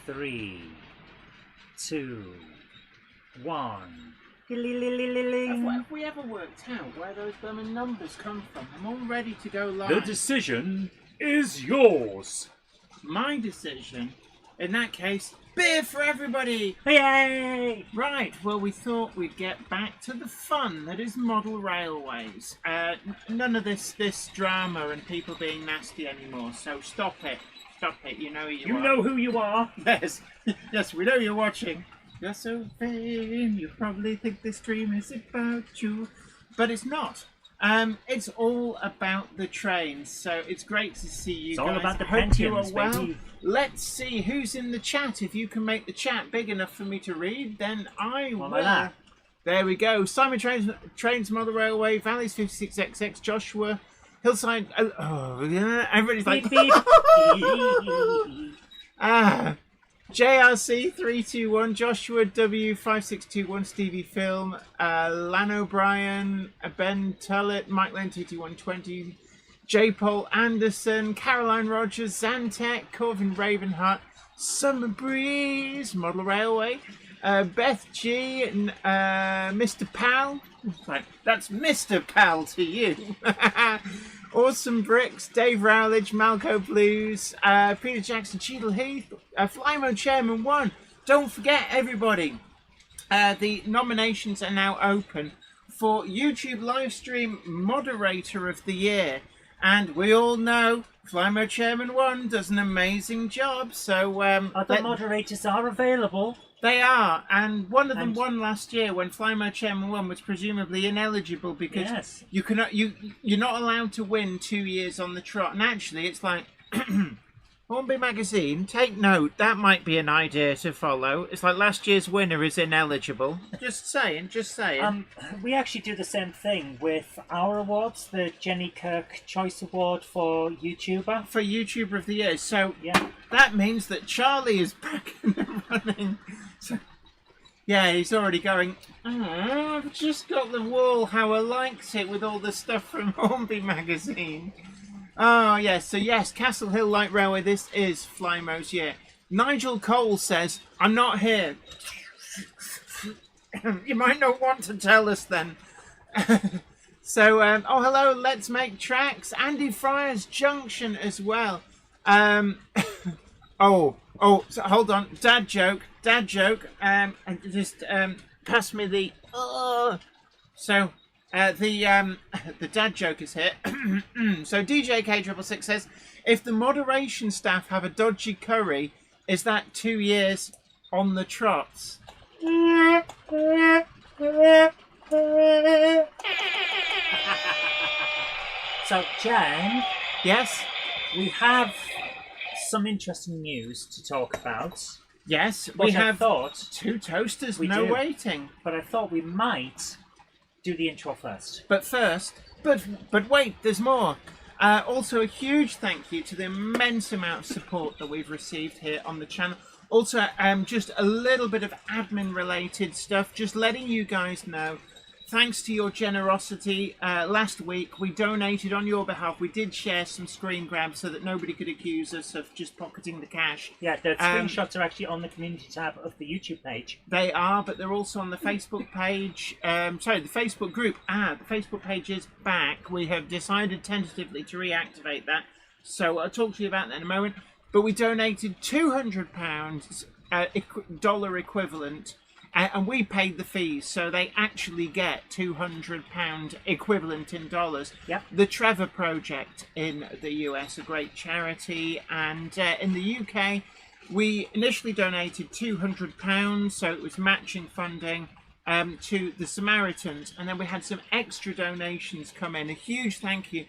3, 2, 1. Have we ever worked out where those blooming numbers come from? I'm all ready to go live. The decision is yours. My decision? In that case, beer for everybody! Yay! Right, well, we thought we'd get back to the fun that is model railways. None of this drama and people being nasty anymore, so stop it. Stop it, you know who you are. You know who you are. Yes, yes, we know you're watching. You're so vain, you probably think this dream is about you, but it's not. It's all about the trains, so it's great to see you guys. It's all about the Hope you are Pentiums, well. baby. Let's see who's in the chat. If you can make the chat big enough for me to read, then I will. Voila. There we go. Simon Trains Model Railway, Valleys 56XX, Joshua, Hillside. Oh yeah, everybody's like. Beep, beep. JRC 321, Joshua W5621, Stevie Film, Lan O'Brien, Ben Tullett, Mike Lane 22120, J. Paul Anderson, Caroline Rogers, Zantec, Corvin Ravenheart, Summer Breeze, Model Railway, Beth G, Mr. Pal. Right, that's Mr. Pal to you. Awesome Bricks, Dave Rowledge, Malco Blues, Peter Jackson, Cheadle Heath, Flymo Chairman 1. Don't forget, everybody, the nominations are now open for YouTube Livestream Moderator of the Year. And we all know Flymo Chairman 1 does an amazing job. So Other moderators are available. they are, and one of them won last year when Flymo Chairman 1 was presumably ineligible because Yes. you're not allowed to win 2 years on the trot. And actually, it's like Hornby Magazine, take note. That might be an idea to follow. It's like last year's winner is ineligible. Just saying, just saying. We actually do the same thing with our awards, the Jenny Kirk Choice Award for YouTuber. For YouTuber of the Year. So Yeah. that means that Charlie is back in the running. So, yeah, he's already going, oh, I've just got the wall how I liked it with all the stuff from Hornby Magazine. Oh, yes. So, yes, Castle Hill Light Railway, this is Flymo's year. Nigel Cole says, I'm not here. You might not want to tell us then. So, oh, hello, Let's Make Tracks. Andy Fryer's Junction as well. So hold on. Dad joke. And just pass me the... So... the dad joke is here. So DJ K666 says, if the moderation staff have a dodgy curry, is that 2 years on the trots? So, Jen, Yes? we have some interesting news to talk about. Yes, But we I have thought, 2 toasters, We no do. waiting. but I thought we might do the intro first. But first, but wait, there's more. Also, a huge thank you to the immense amount of support that we've received here on the channel. Also, just a little bit of admin-related stuff, just letting you guys know. Thanks to your generosity, last week we donated on your behalf. We did share some screen grabs so that nobody could accuse us of just pocketing the cash. Yeah, the screenshots are actually on the community tab of the YouTube page. They are, but they're also on the Facebook page. Sorry, the Facebook group. The Facebook page is back. We have decided tentatively to reactivate that. So I'll talk to you about that in a moment. But we donated £200, dollar equivalent, and we paid the fees. So they actually get £200 equivalent in dollars. Yep. The Trevor Project in the US, a great charity, and in the UK, we initially donated £200, so it was matching funding to the Samaritans, and then we had some extra donations come in. A huge thank you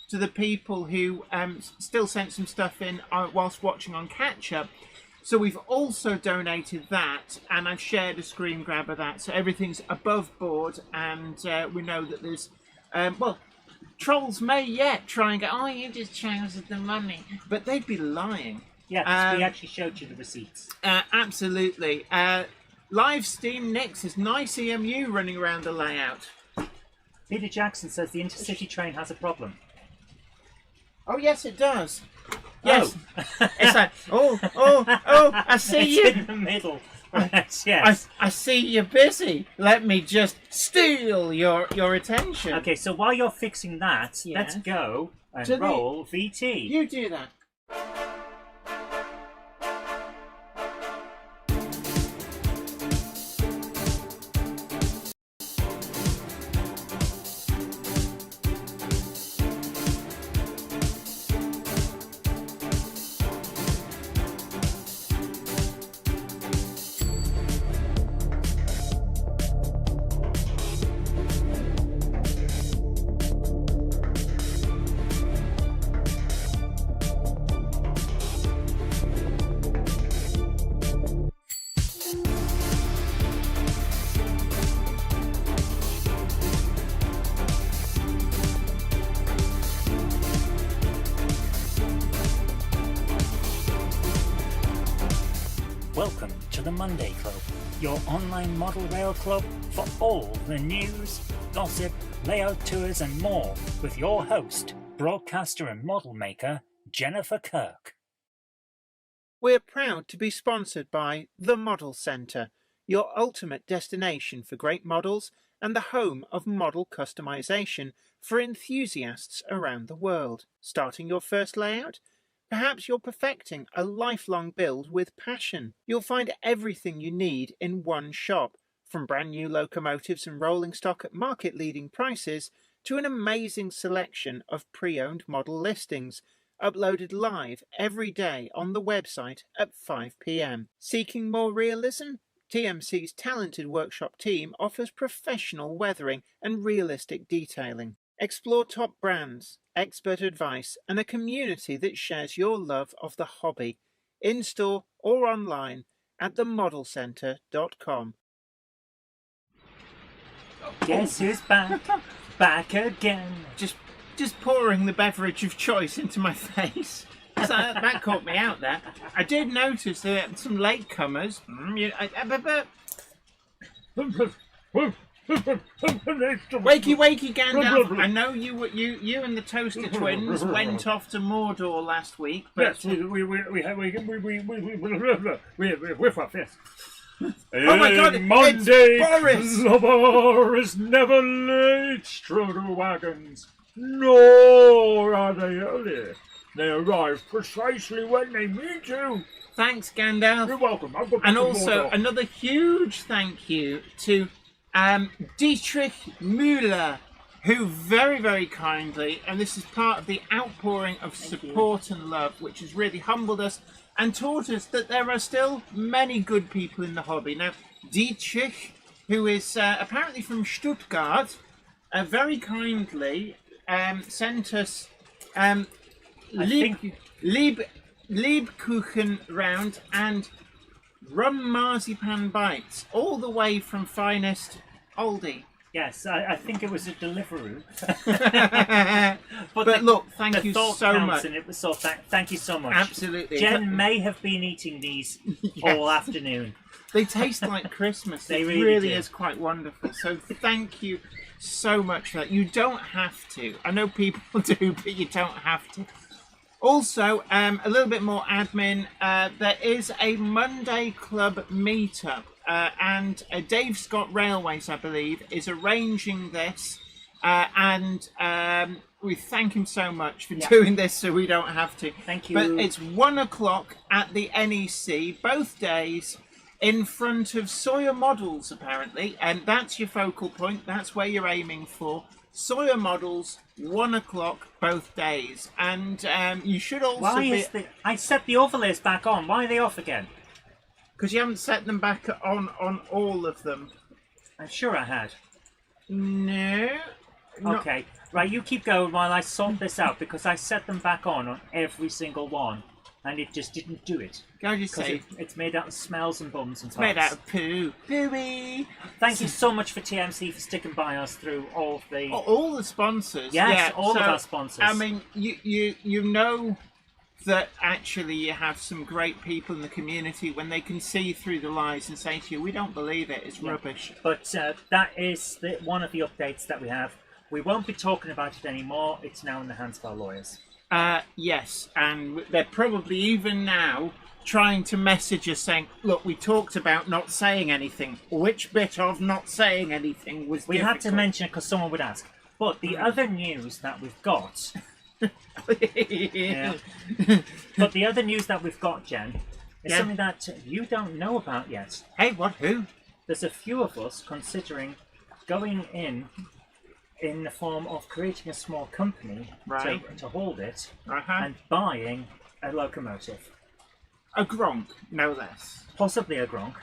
to the people who still sent some stuff in whilst watching on Catch Up. So we've also donated that, and I've shared a screen grab of that, so everything's above board, and we know that there's, well, trolls may yet try and go, oh, you just chose the money, but they'd be lying. Yeah, 'cause we actually showed you the receipts. Absolutely. Live Steam Nix is nice EMU running around the layout. Peter Jackson says the intercity train has a problem. Oh, yes, it does. Yes. Oh. It's like, I see It's you. in the middle. Right, yes. I see you're busy. Let me just steal your attention. Okay, so while you're fixing that, Yeah. let's go and To the- roll VT. You do that. Welcome to the Monday Club, your online model rail club for all the news, gossip, layout tours and more with your host, broadcaster and model maker, Jennifer Kirk. We're proud to be sponsored by The Model Centre, your ultimate destination for great models and the home of model customization for enthusiasts around the world. Starting your first layout? Perhaps you're perfecting a lifelong build with passion. You'll find everything you need in one shop, from brand new locomotives and rolling stock at market-leading prices to an amazing selection of pre-owned model listings, uploaded live every day on the website at 5 p.m. Seeking more realism? TMC's talented workshop team offers professional weathering and realistic detailing. Explore top brands, expert advice, and a community that shares your love of the hobby, in-store or online at themodelcentre.com. Guess who's back? Back again. Just pouring the beverage of choice into my face. So that caught me out there. I did notice that some latecomers. Wakey, Gandalf! I know you and the Toaster Twins went off to Mordor last week. But Yes, we whiff off, yes. Oh my God, Monday it's Boris! Clubber is never late, Stroder wagons, nor are they early. They arrive precisely when they mean to. Thanks, Gandalf. You're welcome. I'll go And to also Mordor. another huge thank you to Dietrich Müller, who very, very kindly, and this is part of the outpouring of support and love, which has really humbled us and taught us that there are still many good people in the hobby. Now, Dietrich, who is apparently from Stuttgart, very kindly sent us Liebkuchen round and rum marzipan bites, all the way from finest Aldi. Yes, I think it was a Deliveroo. But look, thank you thought so counts much. And it was so thank you so much. Absolutely. Jen may have been eating these all afternoon. They taste like Christmas. They It really do. is quite wonderful. So thank you so much for that. You don't have to. I know people do, but you don't have to. Also, a little bit more admin. There is a Monday Club meetup, and Dave Scott Railways, I believe, is arranging this. And we thank him so much for doing this, so we don't have to. Thank you. But it's 1 o'clock at the NEC, both days, in front of Sawyer Models, apparently, and that's your focal point. That's where you're aiming for. Sawyer Models, 1 o'clock both days, and you should also I set the overlays back on. Why are they off again? because you haven't set them back on all of them. I'm sure I had. No. Okay, right. You keep going while I sort this out because I set them back on every single one, and it just didn't do it. Can I just Because say, it's made out of smells and bums and it's made farts. out of poo. Pooey. Thank you so much for TMC for sticking by us through all of the. All the sponsors. Yes, all so, of our sponsors. I mean, you know that actually you have some great people in the community when they can see through the lies and say to you, we don't believe it, it's rubbish. But that is one of the updates that we have. We won't be talking about it anymore. It's now in the hands of our lawyers. Yes, and they're probably even now trying to message us saying, look, we talked about not saying anything. Which bit of not saying anything was We difficult? had to mention it because someone would ask. But the other news that we've got... yeah. But the other news that we've got, Jen, is something that you don't know about yet. Hey, what? Who? There's a few of us considering going in the form of creating a small company to hold it and buying a locomotive. A Gronk, no less. Possibly a Gronk.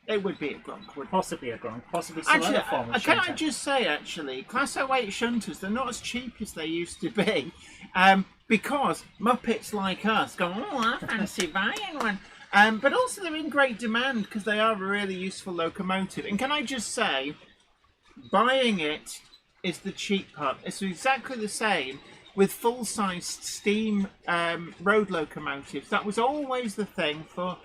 It would be a Gronk. Possibly a Gronk. Possibly some other form of can shunter. I just say, actually, Class 08 shunters, they're not as cheap as they used to be. Because Muppets like us go, oh, I fancy buying one. But also they're in great demand because they are a really useful locomotive. And can I just say, buying it is the cheap part. It's exactly the same with full-sized steam road locomotives. That was always the thing for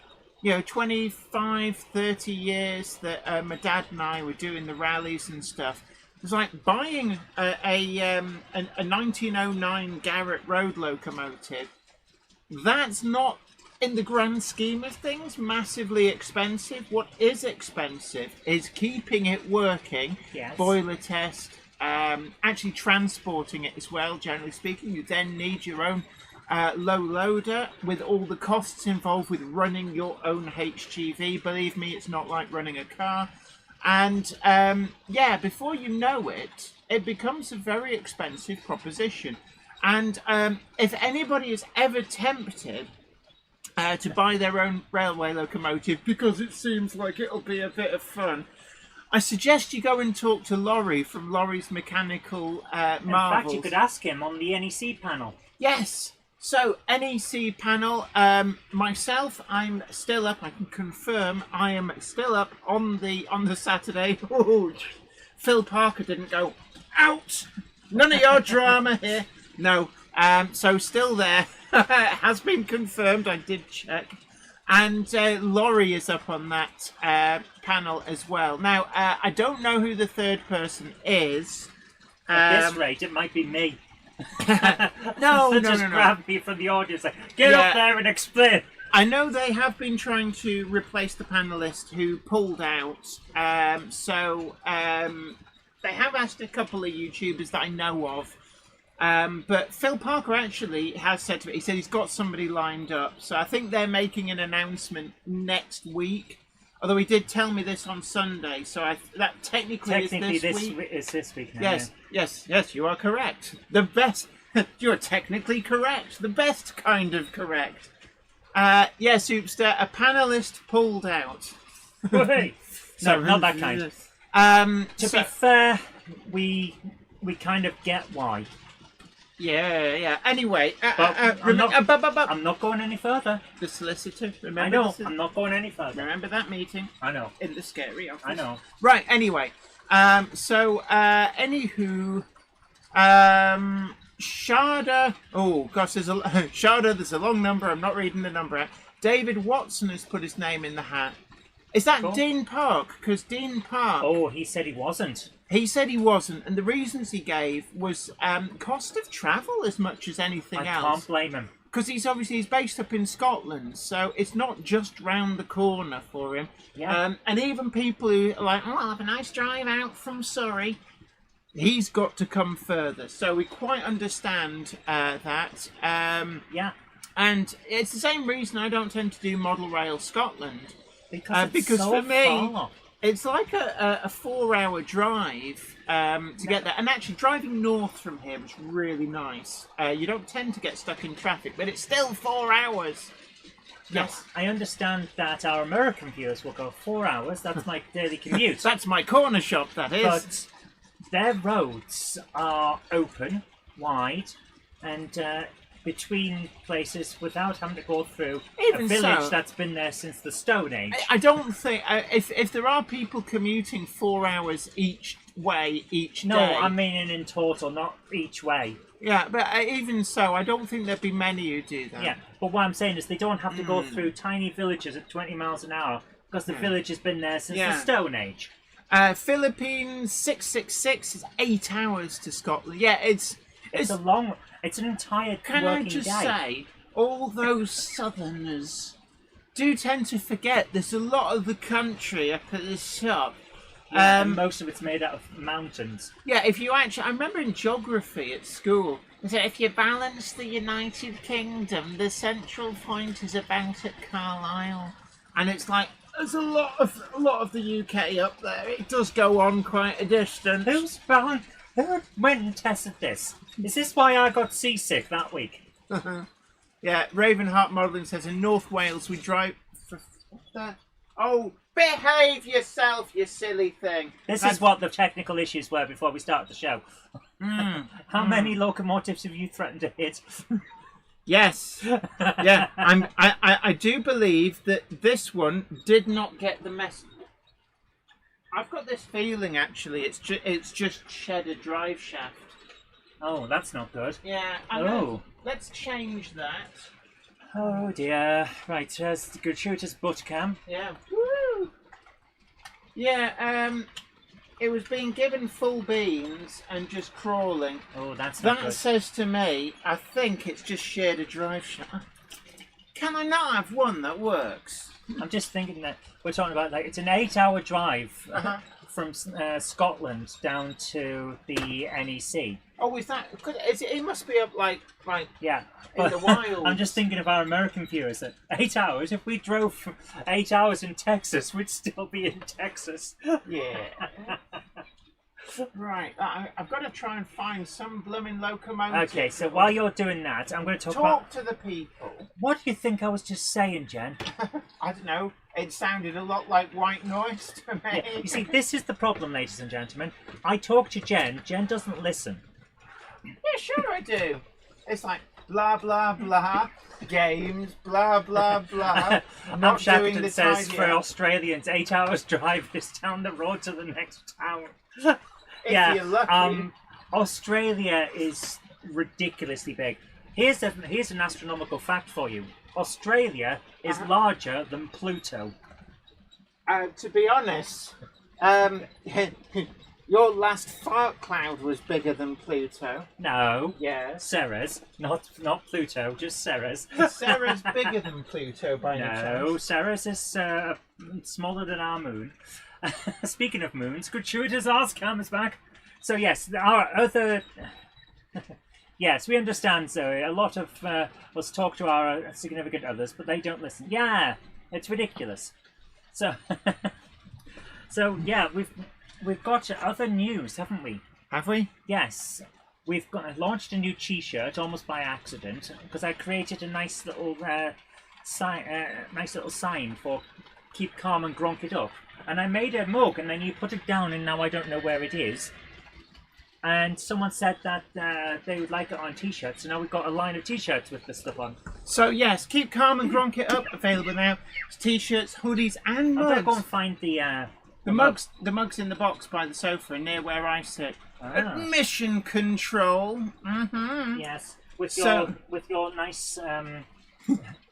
25, 30 years that my dad and I were doing the rallies and stuff. It was like buying a 1909 Garrett road locomotive. That's not, in the grand scheme of things, massively expensive. What is expensive is keeping it working, boiler test, actually transporting it as well, generally speaking. You then need your own low loader with all the costs involved with running your own HGV. Believe me, it's not like running a car. And before you know it, it becomes a very expensive proposition. And if anybody is ever tempted to buy their own railway locomotive because it seems like it'll be a bit of fun, I suggest you go and talk to Laurie from Laurie's Mechanical Marvels. In fact, you could ask him on the NEC panel. Yes. So, NEC panel, myself, I'm still up. I can confirm I am still up on the Saturday. Ooh, Phil Parker didn't go, out! None of your drama here. No. So, still there. Has been confirmed. I did check. And Laurie is up on that panel as well. Now, I don't know who the third person is. At this rate, it might be me. No. Grab me from the audience. Like, get up there and explain. I know they have been trying to replace the panelist who pulled out. They have asked a couple of YouTubers that I know of. But Phil Parker actually has said to me, he said he's got somebody lined up. So I think they're making an announcement next week. Although he did tell me this on Sunday, so that technically is this week. It's this week now. Yes, you are correct. The best. You're technically correct. The best kind of correct. Yes, Oopster, a panelist pulled out. No, not that kind. To be fair, we kind of get why. Yeah. Anyway, I'm not going any further. The solicitor. Remember? I know. I'm not going any further. Remember that meeting? I know. In the scary office. I know. Right. Anyway, anywho, Sharda. Oh gosh, Sharda. There's a long number. I'm not reading the number out. David Watson has put his name in the hat. Is that cool. Dean Park? Because Dean Park... Oh, he said he wasn't. He said he wasn't, and the reasons he gave was cost of travel as much as anything else. I can't blame him. Because he's based up in Scotland, so it's not just round the corner for him. Yeah. And even people who are like, I'll have a nice drive out from Surrey, he's got to come further. So we quite understand that. Yeah. And it's the same reason I don't tend to do Model Rail Scotland. Because so for me, far. It's like a 4-hour drive to get there. And actually, driving north from here was really nice. You don't tend to get stuck in traffic, but it's still 4 hours. Yes, I understand that our American viewers will go 4 hours. That's my daily commute. That's my corner shop, that is. But their roads are open, wide, and between places without having to go through a village that's been there since the Stone Age. I don't think... If there are people commuting 4 hours each way, each day... No, I mean in total, not each way. Yeah, but even so, I don't think there'd be many who do that. Yeah, but what I'm saying is they don't have to go through tiny villages at 20 miles an hour because the village has been there since the Stone Age. Philippines 666 is 8 hours to Scotland. Yeah, it's a long... It's an entire Can working I just day. say, all those southerners do tend to forget there's a lot of the country up at the top. Yeah, and most of it's made out of mountains. Yeah, if you actually, I remember in geography at school, they said if you balance the United Kingdom, the central point is about at Carlisle, and it's like there's a lot of the UK up there. It does go on quite a distance. Who went and tested this? Is this why I got seasick that week? Yeah, Ravenheart Modelling says in North Wales we drive for what the? Oh, behave yourself, you silly thing. This is what the technical issues were before we started the show. How many locomotives have you threatened to hit? Yes. Yeah, I do believe that this one did not get the message. I've got this feeling actually it's just shed a drive shaft. Oh, that's not good. Yeah. Let's change that. Oh dear. Right, there's the gratuitous butt cam. Yeah. Woo! Yeah, it was being given full beans and just crawling. Oh, that's not That good. says to me, I think it's just shared a drive shaft. Can I not have one that works? I'm just thinking that we're talking about, like, it's an 8-hour drive from Scotland down to the NEC. Oh, is that? It must be up like Yeah. in the wild. I'm just thinking of our American viewers that 8 hours, if we drove for 8 hours in Texas, we'd still be in Texas. Yeah. Right. I've got to try and find some blooming locomotive. Okay, so while you're doing that, I'm going to talk Talk about... to the people. What do you think I was just saying, Jen? I don't know. It sounded a lot like white noise to me. Yeah. You see, this is the problem, ladies and gentlemen. I talk to Jen. Jen doesn't listen. Yeah, sure I do. It's like blah blah blah games, blah blah blah. Not Shackleton doing the says tidy for up. Australians, 8 hours drive is down the road to the next town. If you're lucky. Australia is ridiculously big. Here's an astronomical fact for you. Australia is larger than Pluto. To be honest, your last fart cloud was bigger than Pluto. No. Yes. Ceres, not Pluto, just Ceres. Sarah's bigger than Pluto by any No, chance. Ceres is smaller than our moon. Speaking of moons, gratuitous arse cam is back. So yes, our other... Yes, we understand, Zoe. A lot of us talk to our significant others, but they don't listen. Yeah, it's ridiculous. So, yeah, we've got other news, haven't we? Have we? Yes, we've launched a new T-shirt almost by accident because I created a nice little sign for "Keep Calm and Gronk It Up," and I made a mug, and then you put it down, and now I don't know where it is. And someone said that they would like it on T-shirts, so now we've got a line of T-shirts with this stuff on. So yes, Keep Calm and Gronk It Up available now. It's T-shirts, hoodies, and I'm gonna go mugs. and find the The mug's in the box by the sofa near where I sit. Ah. Admission control. Mm-hmm. Yes, with So- your nice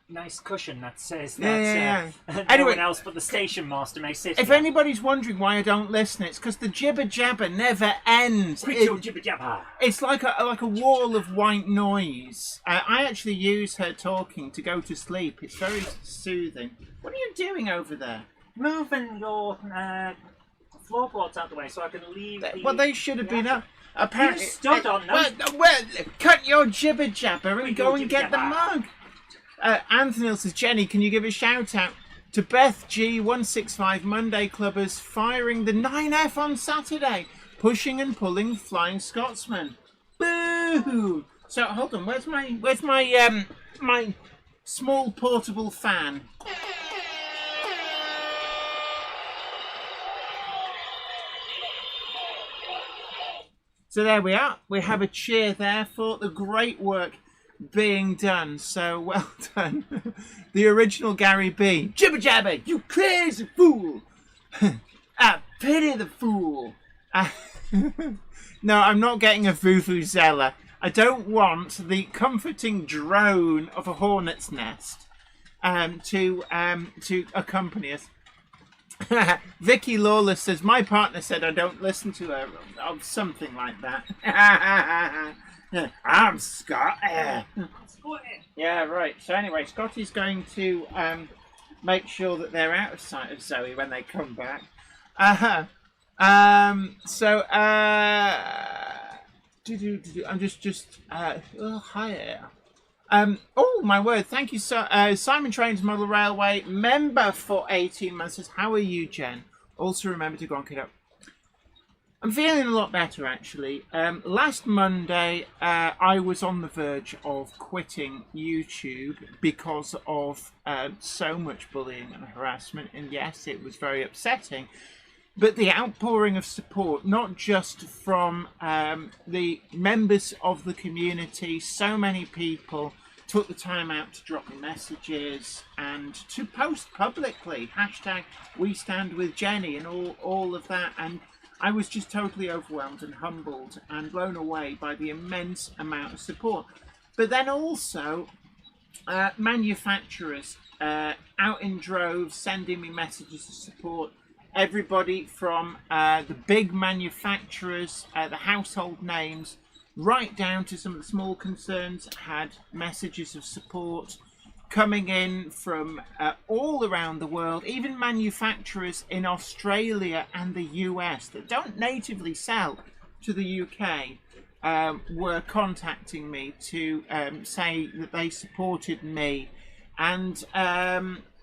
nice cushion that says that Yeah. no Anyway- one else but the station master may sit. If here. anybody's wondering why I don't listen, it's because the jibber jabber never ends. Quit your jibber jabber. It's like a wall of white noise. I actually use her talking to go to sleep. It's very soothing. What are you doing over there? Moving your floorboards out the way so I can leave. Well, they should have been up. Apparently, You stood on them. Well, cut your jibber jabber and Quit go your and get the jibber-jabber. mug. Anthony says, Jenny, can you give a shout out to Beth G165 Monday Clubbers firing the 9F on Saturday, pushing and pulling Flying Scotsman. Boo! So hold on, where's my my small portable fan? So there we are. We have a cheer there for the great work being done. So well done. The original Gary B. Jibber jabber, you crazy fool. Ah, pity the fool. No, I'm not getting a vuvuzela. I don't want the comforting drone of a hornet's nest to accompany us. Vicky Lawless says, my partner said I don't listen to her, of something like that. I'm Scott. Yeah, right. So anyway, Scotty's going to make sure that they're out of sight of Zoe when they come back. So I'm just hi. Oh my word! Thank you, Simon Trains Model Railway member for 18 months. Says, how are you, Jen? Also remember to gronk it up. I'm feeling a lot better, actually. Last Monday, I was on the verge of quitting YouTube because of so much bullying and harassment, and yes, it was very upsetting. But the outpouring of support, not just from the members of the community, so many people took the time out to drop me messages and to post publicly, hashtag We Stand With Jenny and all of that. And I was just totally overwhelmed and humbled and blown away by the immense amount of support. But then also manufacturers out in droves sending me messages of support. Everybody from the big manufacturers, the household names, right down to some of the small concerns had messages of support coming in from all around the world. Even manufacturers in Australia and the US that don't natively sell to the UK were contacting me to say that they supported me. And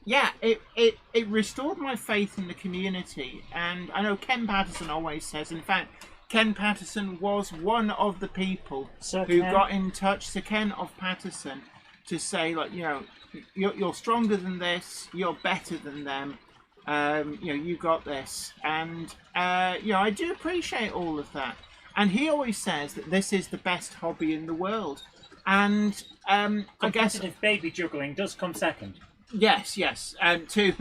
yeah, it restored my faith in the community. And I know Ken Patterson always says, in fact, Ken Patterson was one of the people who got in touch, Sir Ken of Patterson, to say, like, you're stronger than this, you're better than them, you got this. And, I do appreciate all of that. And he always says that this is the best hobby in the world. And I guess baby juggling does come second. Yes. To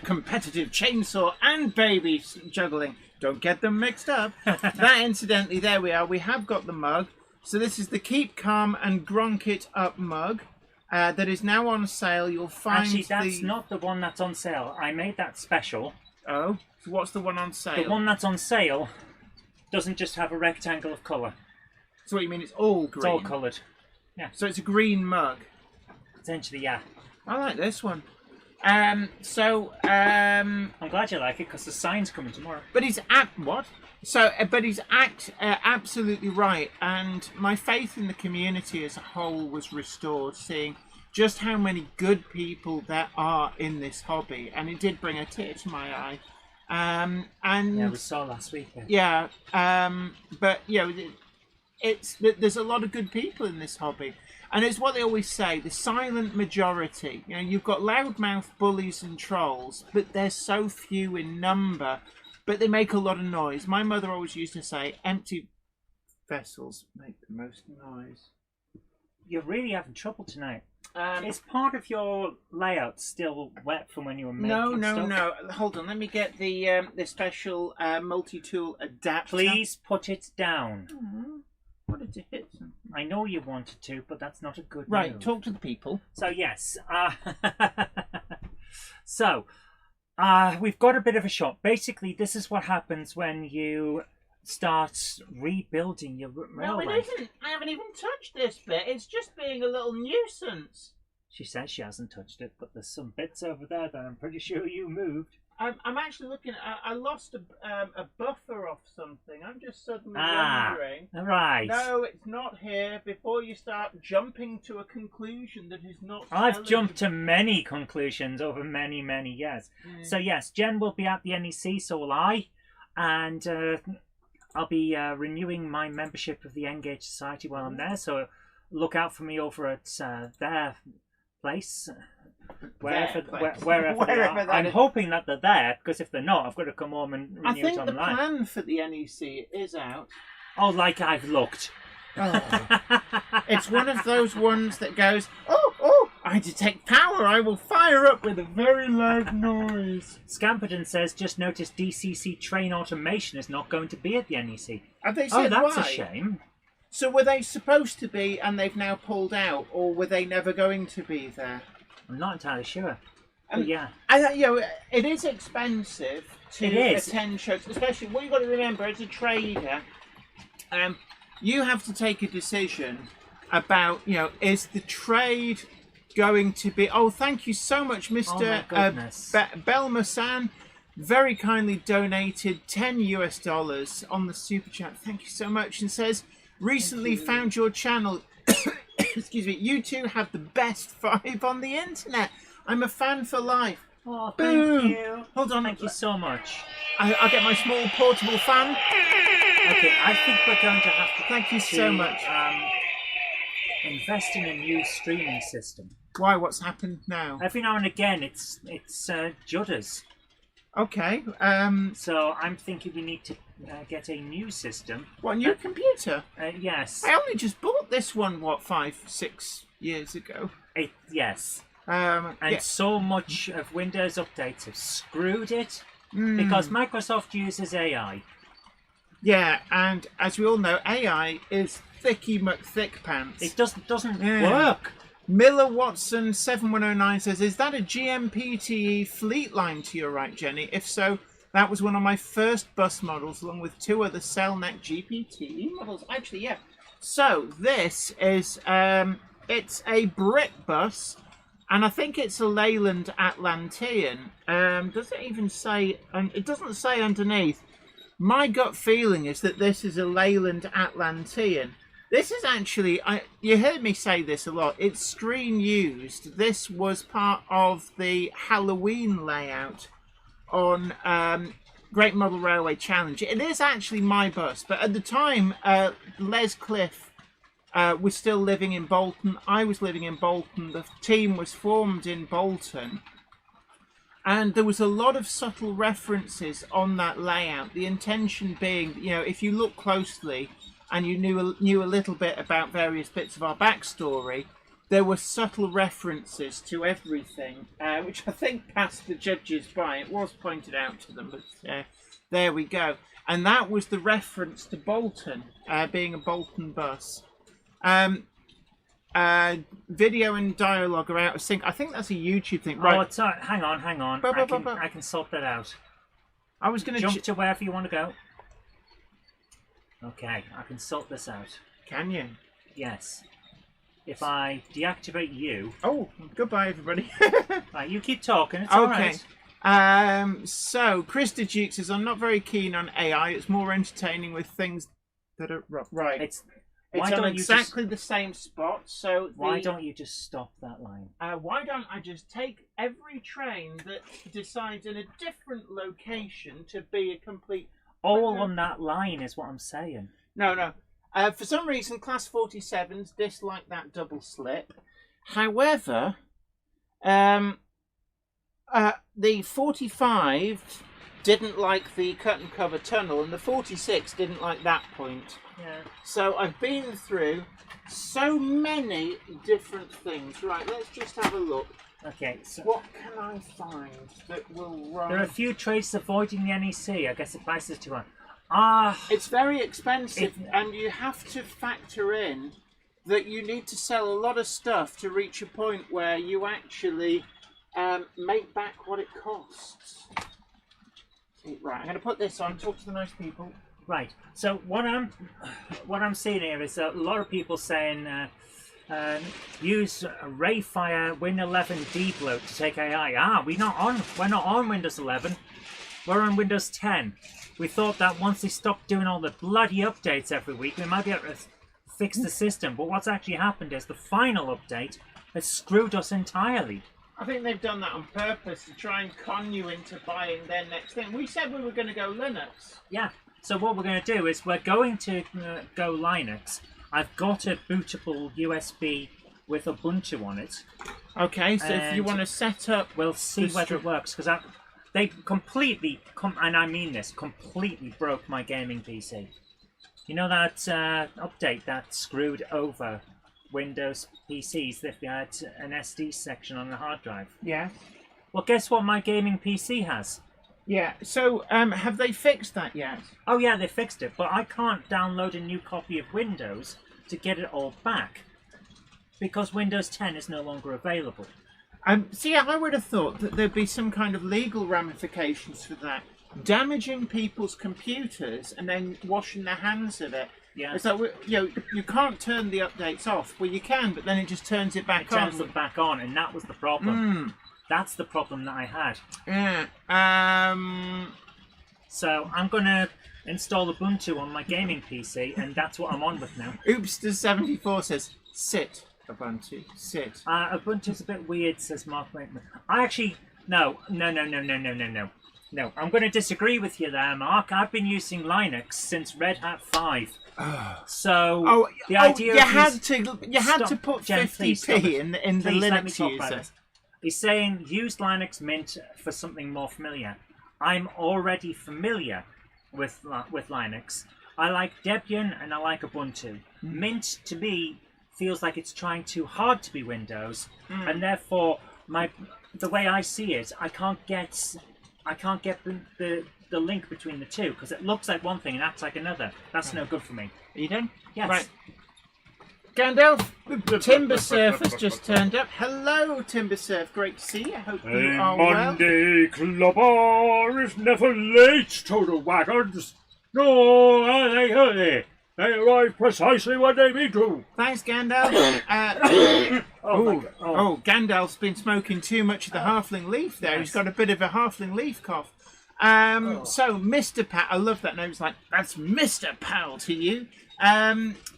competitive chainsaw and baby juggling. Don't get them mixed up. That, incidentally, there we are. We have got the mug. So this is the Keep Calm and Gronk It Up mug that is now on sale. You'll find actually, that's not the one that's on sale. I made that special. Oh, so what's the one on sale? The one that's on sale doesn't just have a rectangle of colour. So what you mean? It's all green. It's all coloured. Yeah. So it's a green mug. Potentially, yeah. I like this one. I'm glad you like it because the sign's coming tomorrow. But he's absolutely right, and my faith in the community as a whole was restored, seeing just how many good people there are in this hobby, and it did bring a tear to my eye. And yeah, we saw last week. Yeah, but there's a lot of good people in this hobby. And it's what they always say, the silent majority. You've got loudmouth bullies and trolls, but they're so few in number, but they make a lot of noise. My mother always used to say, empty vessels make the most noise. You're really having trouble tonight. Is part of your layout still wet from when you were making stuff? No. Hold on, let me get the special multi-tool adapter. Please put it down. Wanted to hit something. I know you wanted to, but that's not a good Right, move. talk to the people. So yes, we've got a bit of a shock. Basically, this is what happens when you start rebuilding your railway. No, it isn't. I haven't even touched this bit. It's just being a little nuisance. She says she hasn't touched it, but there's some bits over there that I'm pretty sure you moved. I'm actually looking. I lost a buffer off something. I'm just suddenly wondering. Right. No, it's not here. Before you start jumping to a conclusion that is not. I've jumped to many conclusions over many years. So yes, Jen will be at the NEC, so will I, and I'll be renewing my membership of the Engage Society while I'm there. So look out for me over at their place. Wherever they are. I'm hoping that they're there, because if they're not, I've got to come home and renew it online. I think the plan for the NEC is out. Oh, like I've looked. Oh. It's one of those ones that goes, oh, I detect power, I will fire up with a very loud noise. Scamperton says, just noticed DCC train automation is not going to be at the NEC. Have they said that's why? A shame. So were they supposed to be and they've now pulled out, or were they never going to be there? I'm not entirely sure. But yeah. It is expensive to attend shows, especially what you've got to remember as a trader. you have to take a decision about, is the trade going to be... Oh, thank you so much, Mr. Belmasan. Very kindly donated $10 on the super chat. Thank you so much. And says, recently found your channel. Excuse me. You two have the best vibe on the internet. I'm a fan for life. Oh, thank you. Hold on. Thank you so much. I'll get my small portable fan. Okay, I think we're going to have to... Thank you so much. Invest in a new streaming system. Why? What's happened now? Every now and again, it's judders. Okay. So I'm thinking we need to get a new system. What, a new computer? Yes. I only just bought this one, 5-6 years ago. Yes. And so much of Windows updates have screwed it because Microsoft uses AI. Yeah, and as we all know, AI is thicky McThick pants. It doesn't work. Miller Watson 7109 says, "Is that a GMPTE fleet line to your right, Jenny? If so, that was one of my first bus models, along with 2 other Cellneck GPTE models." Actually, yeah. So this is it's a Brit bus, and I think it's a Leyland Atlantean. Does it even say? It doesn't say underneath. My gut feeling is that this is a Leyland Atlantean. This is actually, you heard me say this a lot, it's screen used. This was part of the Halloween layout on Great Model Railway Challenge. It is actually my bus, but at the time, Les Cliff was still living in Bolton. I was living in Bolton. The team was formed in Bolton. And there was a lot of subtle references on that layout. The intention being, if you look closely, and you knew a little bit about various bits of our backstory, there were subtle references to everything, which I think passed the judges by. It was pointed out to them, but there we go. And that was the reference to Bolton, being a Bolton bus. Video and dialogue are out of sync. I think that's a YouTube thing. Right. Oh, it's hang on. I can sort that out. I was going to jump to wherever you want to go. Okay, I can sort this out. Can you? Yes. If I deactivate you... Oh, goodbye, everybody. Right, you keep talking, it's alright. So, Krista Duke says, I'm not very keen on AI. It's more entertaining with things that are... Right. It's on exactly the same spot, so... Why don't you just stop that line? Why don't I just take every train that decides in a different location to be a complete... All on that line is what I'm saying. No. For some reason, Class 47s dislike that double slip. However, the 45 didn't like the cut and cover tunnel, and the 46 didn't like that point. Yeah. So I've been through so many different things. Right, let's just have a look. Okay, so what can I find that will run? There are a few traces avoiding the NEC. I guess the price is too high. It's very expensive, and you have to factor in that you need to sell a lot of stuff to reach a point where you actually make back what it costs. Right, I'm going to put this on. Talk to the nice people. Right. So what I'm seeing here is a lot of people saying use Rayfire Win 11 debloat to take AI. We're not on Windows 11. We're on Windows 10. We thought that once they stopped doing all the bloody updates every week, we might be able to fix the system. But what's actually happened is the final update has screwed us entirely. I think they've done that on purpose to try and con you into buying their next thing. We said we were going to go Linux. Yeah. So what we're going to do is we're going to go Linux. I've got a bootable USB with Ubuntu on it. Okay, so if you want to set up... We'll see whether it works, because they completely, and I mean this, completely broke my gaming PC. You know that update that screwed over Windows PCs if you had an SD section on the hard drive? Yeah. Well, guess what my gaming PC has? Yeah, so have they fixed that yet? Oh yeah, they fixed it, but I can't download a new copy of Windows to get it all back because Windows 10 is no longer available. See, I would have thought that there'd be some kind of legal ramifications for that. Damaging people's computers and then washing their hands of it. Yeah. It's like, you can't turn the updates off. Well, you can, but then it just turns it back on. It turns them back on, and that was the problem. That's the problem that I had. Yeah. So I'm going to install Ubuntu on my gaming PC, and that's what I'm on with now. Oopster74 says, sit, Ubuntu, sit. Ubuntu's a bit weird, says Mark Lakeman. I actually... No, I'm going to disagree with you there, Mark. I've been using Linux since Red Hat 5. So the idea you had to put Jen, 50p in the Linux user. He's saying use Linux Mint for something more familiar. I'm already familiar with Linux. I like Debian and I like Ubuntu. Mint to me feels like it's trying too hard to be Windows, and therefore the way I see it, I can't get the link between the two because it looks like one thing and acts like another. That's no good for me. Are you done? Yes. Right. Gandalf, Timbersurf has just turned up. Hello, Timbersurf. Great to see you. Hope you are Monday clubber is never late to the wagons. No, they arrive precisely when they mean to. Thanks, Gandalf. Gandalf's been smoking too much of the halfling leaf there. Yes. He's got a bit of a halfling leaf cough. So, Mr. Pat, I love that name. It's like, that's Mr. Pal to you.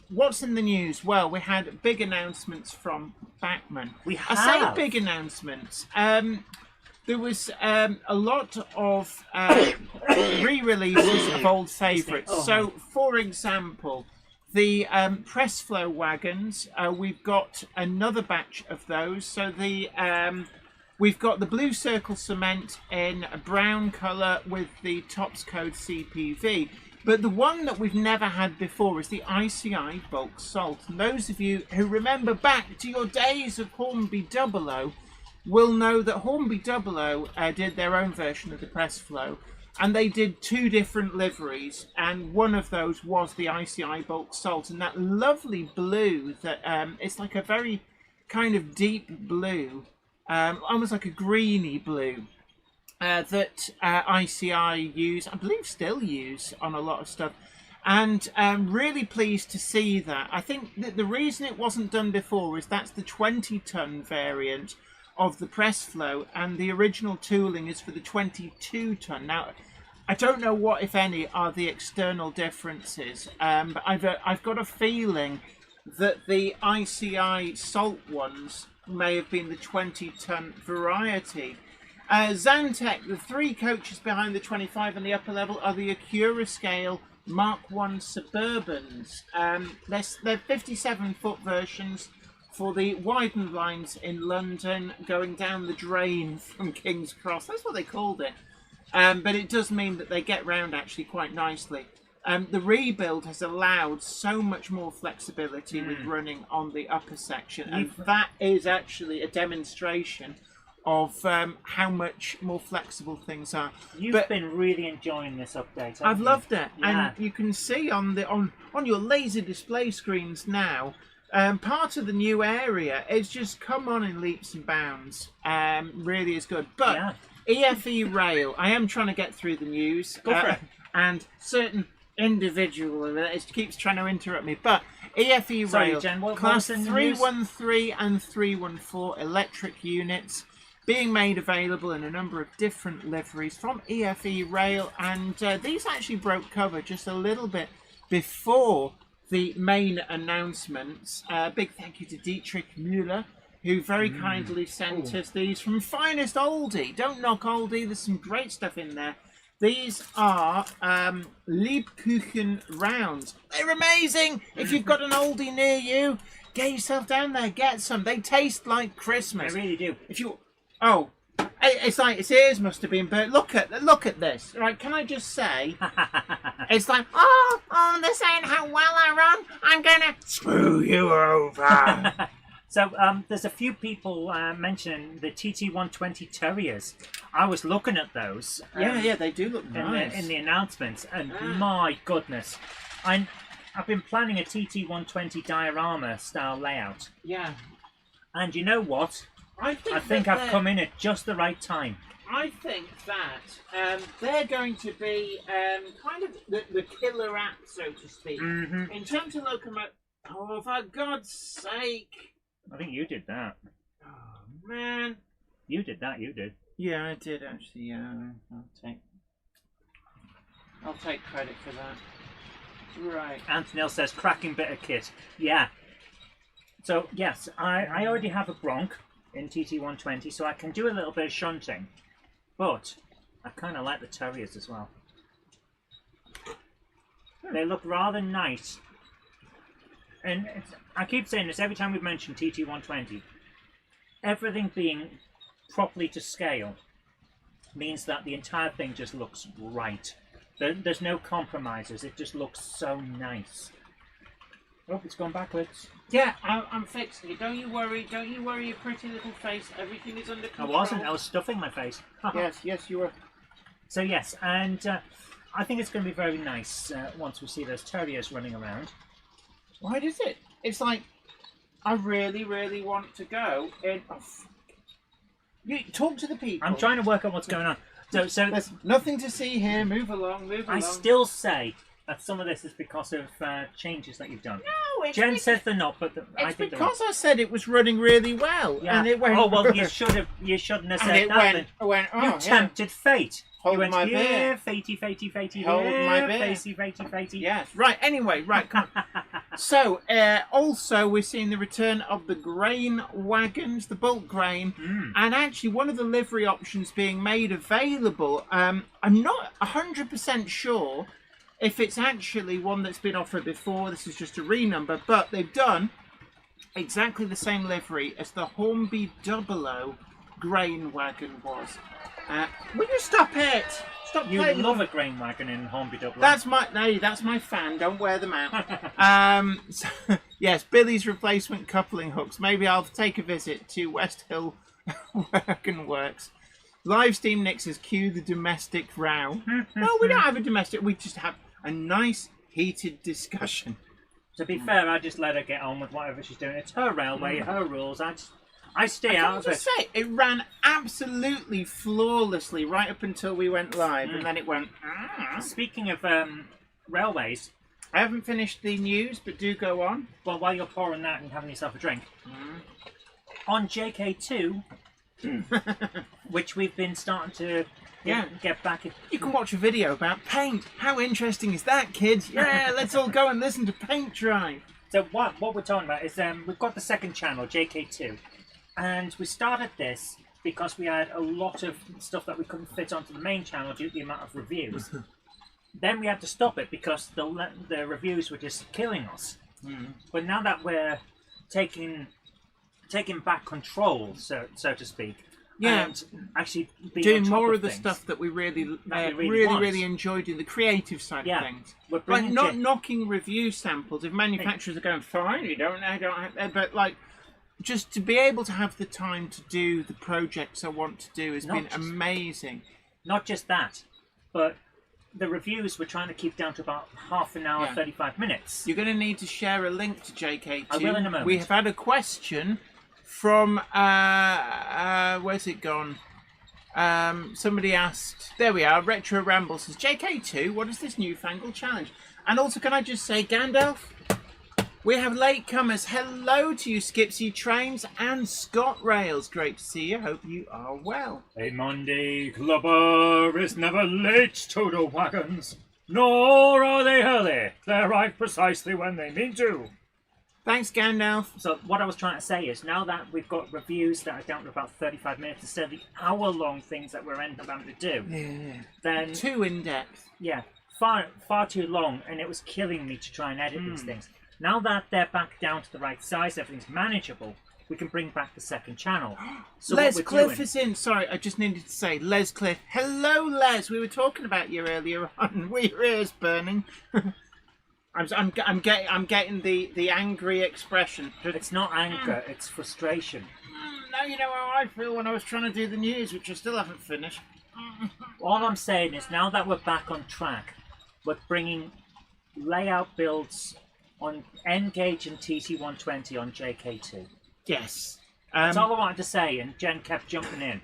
What's in the news? Well, we had big announcements from Backman. I say big announcements. There was a lot of re-releases of old favourites. So, for example, the press flow wagons, we've got another batch of those. So we've got the Blue Circle cement in a brown colour with the tops code CPV. But the one that we've never had before is the ICI bulk salt. And those of you who remember back to your days of Hornby 00 will know that Hornby 00 did their own version of the press flow. And they did two different liveries. And one of those was the ICI bulk salt. And that lovely blue that it's like a very kind of deep blue, almost like a greeny blue. That ICI use, I believe still use on a lot of stuff. And I'm really pleased to see that. I think that the reason it wasn't done before is that's the 20-ton variant of the press flow, and the original tooling is for the 22-ton. Now, I don't know what, if any, are the external differences, but I've got a feeling that the ICI salt ones may have been the 20-ton variety. Xantec, the three coaches behind the 25 on the upper level are the Acura scale Mark I Suburbans. They're 57-foot versions for the widened lines in London going down the drain from King's Cross. That's what they called it. But it does mean that they get round actually quite nicely. The rebuild has allowed so much more flexibility with running on the upper section. And that is actually a demonstration of how much more flexible things are. You've been really enjoying this update. I've loved it, and you can see on your laser display screens now. Part of the new area is just come on in leaps and bounds. Really is good. But EFE Rail, I am trying to get through the news. Go for it. And certain individual it keeps trying to interrupt me. But EFE Rail, Jen, class 313 and 314 electric units, being made available in a number of different liveries from EFE Rail, and these actually broke cover just a little bit before the main announcements. Big thank you to Dietrich Müller, who very kindly sent us these from Finest Oldie. Don't knock Oldie, there's some great stuff in there. These are Liebkuchen rounds. They're amazing! If you've got an oldie near you, get yourself down there, get some. They taste like Christmas. They really do. If you... Oh, it's like its ears must have been burnt. Look at this. Right, can I just say, it's like, they're saying how well I run. I'm gonna screw you over. So there's a few people mentioning the TT120 Terriers. I was looking at those. Yeah, they do look nice in the announcements, and my goodness, I've been planning a TT120 diorama style layout. Yeah, and you know what? I think I've come in at just the right time. I think that they're going to be kind of the killer app, so to speak. Mm-hmm. In terms of locomotive... Oh, for God's sake. I think you did that. Oh, man. You did that, you did. Yeah, I did actually. Yeah, I'll take credit for that. Right. Anthony says, cracking bit of kit. Yeah. So, yes, I already have a Bronc in TT120, so I can do a little bit of shunting. But I kind of like the Terriers as well. They look rather nice. And I keep saying this every time we mention TT120. Everything being properly to scale means that the entire thing just looks right. There's no compromises. It just looks so nice. Oh, it's gone backwards. Yeah, I'm fixing it. Don't you worry. Don't you worry your pretty little face. Everything is under control. I wasn't. I was stuffing my face. Yes, you were. So yes, and I think it's going to be very nice once we see those Terriers running around. Why does it? It's like, I really, really want to go. You talk to the people. I'm trying to work out what's going on. So there's nothing to see here. Move along. I still say that some of this is because of changes that you've done. No, it's Jen says they're not, but I think they're because I said it was running really well, yeah. and it went. Oh well, you shouldn't have said that. You tempted fate. Hold you went my here, beer. fatey, Hold here, my beer. fatey. Yes. Right. Anyway. Right. Come on. So, also we're seeing the return of the grain wagons, the bulk grain, and actually one of the livery options being made available. I'm not 100% sure if it's actually one that's been offered before. This is just a renumber, but they've done exactly the same livery as the Hornby 00 grain wagon was. Will you stop it? Stop You playing love with a grain wagon in Hornby Dublin. that's my fan. Don't wear them out. So, yes, Billy's replacement coupling hooks. Maybe I'll take a visit to West Hill Wagon Works. Live Steam Nick says, cue the domestic row. No, we don't have a domestic. We just have a nice heated discussion. To be fair, I just let her get on with whatever she's doing. It's her railway, her rules. I stay out of it. Say, it ran absolutely flawlessly right up until we went live, and then it went. Speaking of railways, I haven't finished the news, but do go on. well, while you're pouring that and having yourself a drink, on JK2, which we've been starting to get back. You can watch a video about paint. How interesting is that, kids? Yeah, let's all go and listen to Paint Dry. So what we're talking about is we've got the second channel, JK2, and we started this because we had a lot of stuff that we couldn't fit onto the main channel due to the amount of reviews. Then we had to stop it because the reviews were just killing us. But now that we're taking back control, so to speak, and actually doing more of the stuff that we really enjoyed in the creative side of things. Like not knocking review samples. If manufacturers are going fine, I don't have, but like just to be able to have the time to do the projects I want to do has been amazing. Not just that, but the reviews we're trying to keep down to about half an hour, 35 minutes. You're going to need to share a link to JK2. I will in a moment. We have had a question from where's it gone? Somebody asked. There we are. Retro Ramble says JK2. What is this newfangled challenge? And also, can I just say, Gandalf? We have latecomers. Hello to you, Skipsy Trains and Scott Rails. Great to see you. Hope you are well. A Monday clubber is never late to the wagons, nor are they early. They arrive precisely when they mean to. Thanks, Gandalf. So what I was trying to say is, now that we've got reviews that are down to about 35 minutes instead of the hour-long things that we're ending up having to do, then too in-depth. Yeah, far too long, and it was killing me to try and edit these things. Now that they're back down to the right size, everything's manageable, we can bring back the second channel. So Les Cliff is in. Sorry, I just needed to say, Les Cliff. Hello, Les. We were talking about you earlier on. Were your ears burning? I'm getting the angry expression. It's not anger, it's frustration. Now you know how I feel when I was trying to do the news, which I still haven't finished. All I'm saying is, now that we're back on track, we're bringing layout builds on N-Gauge and TT120 on JK2. Yes. That's all I wanted to say, and Jen kept jumping in.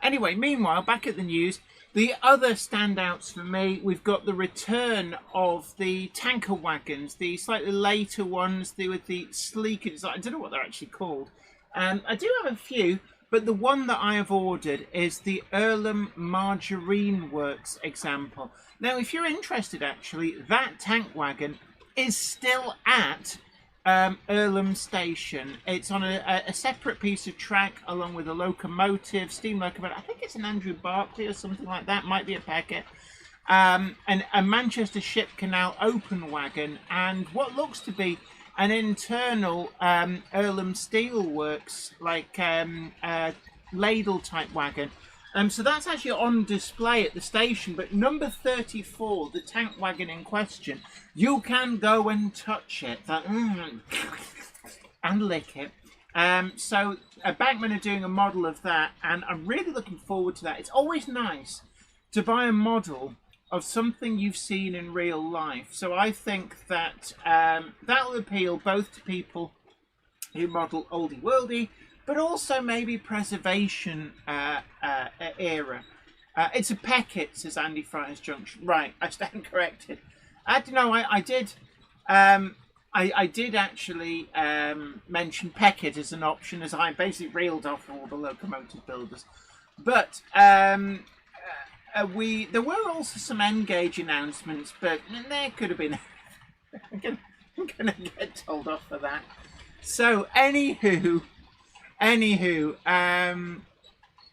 Anyway, meanwhile, back at the news, the other standouts for me, we've got the return of the tanker wagons, the slightly later ones, with the sleeker design. I don't know what they're actually called. I do have a few, but the one that I have ordered is the Earlham Margarine Works example. Now, if you're interested, actually, that tank wagon is still at Earlham Station. It's on a separate piece of track along with a locomotive, steam locomotive. I think it's an Andrew Barclay or something like that. Might be a Peckett. And a Manchester Ship Canal open wagon, and what looks to be an internal Earlham Steelworks, like ladle type wagon. So that's actually on display at the station. But number 34, the tank wagon in question, you can go and touch it and lick it. So Bachmann are doing a model of that, and I'm really looking forward to that. It's always nice to buy a model of something you've seen in real life. So I think that that will appeal both to people who model oldie worldy, but also maybe preservation era. It's a Peckett, says Andy Friars Junction. Right, I stand corrected. I don't know. I did. I did actually mention Peckett as an option, as I basically reeled off all the locomotive builders. But there were also some N-gauge announcements, but there could have been. I'm gonna get told off for that. So, anywho,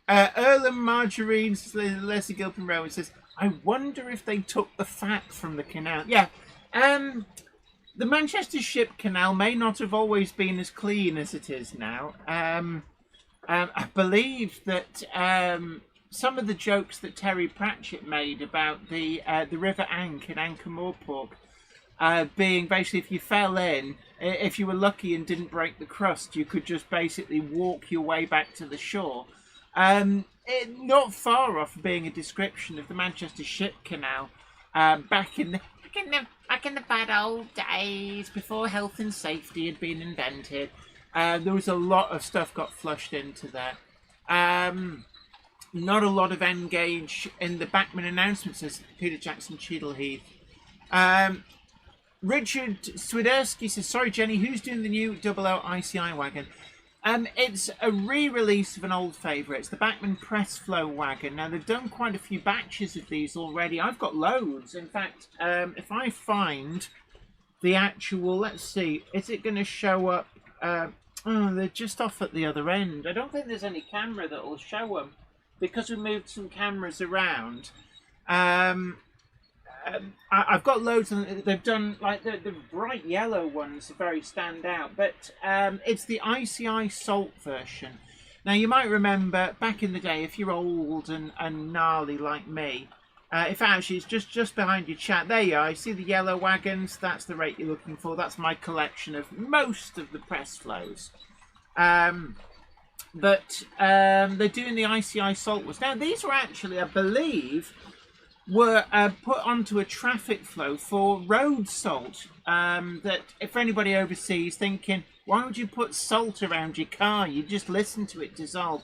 Earlham Margarine, Leslie Gilpin Rowan says, I wonder if they took the fat from the canal. Yeah, the Manchester Ship Canal may not have always been as clean as it is now. I believe that some of the jokes that Terry Pratchett made about the River Ank in Anchor-Morpork being basically, if you fell in, if you were lucky and didn't break the crust, you could just basically walk your way back to the shore. Not far off being a description of the Manchester Ship Canal back in the bad old days before health and safety had been invented. There was a lot of stuff got flushed into that. Not a lot of N-gauge in the Bachmann announcements, says Peter Jackson Cheadleheath. Richard Swiderski says, sorry Jenny, who's doing the new Double O ICI wagon? It's a re-release of an old favourite. It's the Bachmann Press Flow wagon. Now, they've done quite a few batches of these already. I've got loads. In fact, if I find the actual, let's see, is it going to show up? Oh, they're just off at the other end. I don't think there's any camera that will show them because we moved some cameras around. I've got loads, and they've done like the bright yellow ones are very stand out, but it's the ICI Salt version. Now you might remember back in the day, if you're old and gnarly like me, if actually it's just behind your chat, there you are, you see the yellow wagons, that's the rate you're looking for. That's my collection of most of the press flows. But they're doing the ICI Salt ones. Now these were actually, I believe, were put onto a traffic flow for road salt. That if anybody overseas thinking, why would you put salt around your car? You just listen to it dissolve.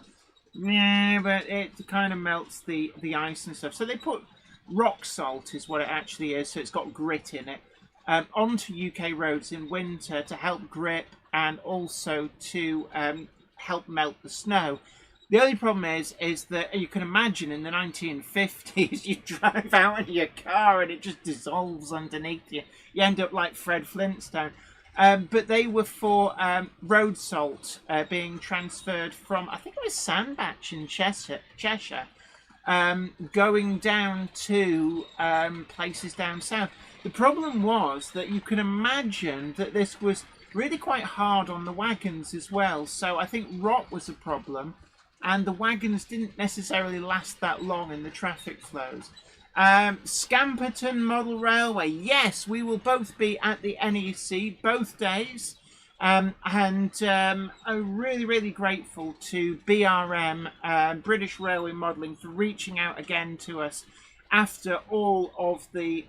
Yeah, but it kind of melts the ice and stuff. So they put rock salt, is what it actually is. So it's got grit in it, onto UK roads in winter to help grip and also to help melt the snow. The only problem is that you can imagine in the 1950s, you drive out in your car and it just dissolves underneath you. You end up like Fred Flintstone. But they were for road salt being transferred from, I think it was Sandbach in Cheshire, going down to places down south. The problem was that you can imagine that this was really quite hard on the wagons as well. So I think rot was a problem. And the wagons didn't necessarily last that long in the traffic flows. Scamperton Model Railway. Yes, we will both be at the NEC both days. And I'm really, really grateful to BRM, British Railway Modelling, for reaching out again to us after all of the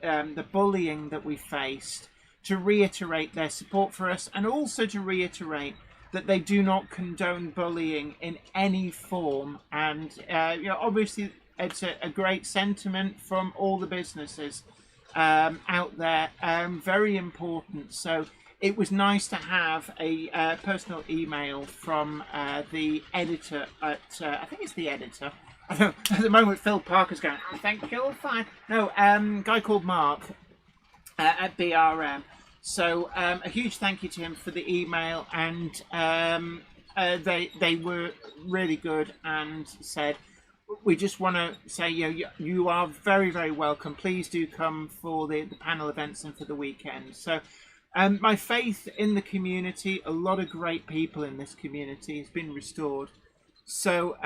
bullying that we faced, to reiterate their support for us and also to reiterate that they do not condone bullying in any form. And obviously it's a great sentiment from all the businesses out there. Very important. So it was nice to have a personal email from the editor at, I think it's the editor. I don't know, at the moment Phil Parker's going, I think you'll find. No, guy called Mark at BRM. So a huge thank you to him for the email, and they were really good and said, we just want to say you are very, very welcome. Please do come for the panel events and for the weekend. So my faith in the community, a lot of great people in this community, has been restored. So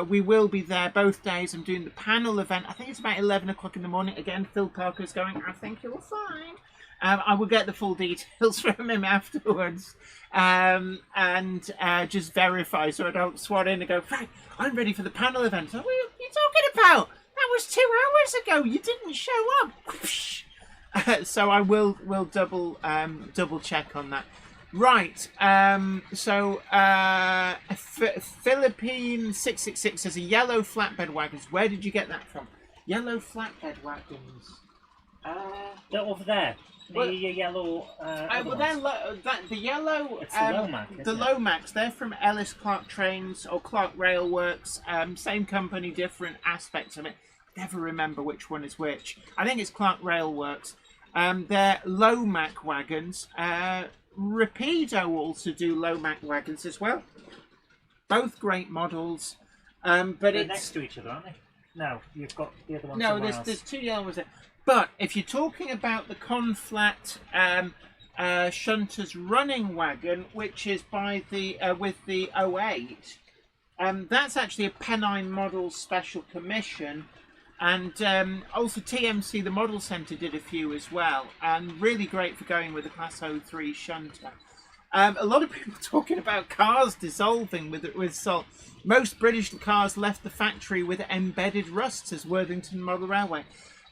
we will be there both days. I'm doing the panel event. I think it's about 11 o'clock in the morning. Again, Phil Parker's going, I think you'll find. I will get the full details from him afterwards and just verify so I don't swat in and go, right, I'm ready for the panel event. So, what are you talking about? That was 2 hours ago. You didn't show up. So I will double check on that. Right. So Philippine 666 says a yellow flatbed wagons. Where did you get that from? Yellow flatbed wagons. They're over there. Well, the yellow. The yellow. It's the Lomac. The Lomacs. They're from Ellis Clark Trains or Clark Railworks. Same company, different aspects of it. Never remember which one is which. I think it's Clark Railworks. They're Lomac wagons. Rapido also do Lomac wagons as well. Both great models. But they're it's next to each other, aren't they? No, you've got the other one. no. Somewhere else. There's two yellow ones there. But if you're talking about the Conflat Shunters running wagon, which is by the with the 08, that's actually a Pennine Models Special Commission, and also TMC, the Model Centre, did a few as well, and really great for going with the Class 03 shunter. A lot of people talking about cars dissolving with salt. Most British cars left the factory with embedded rust, says Worthington Model Railway.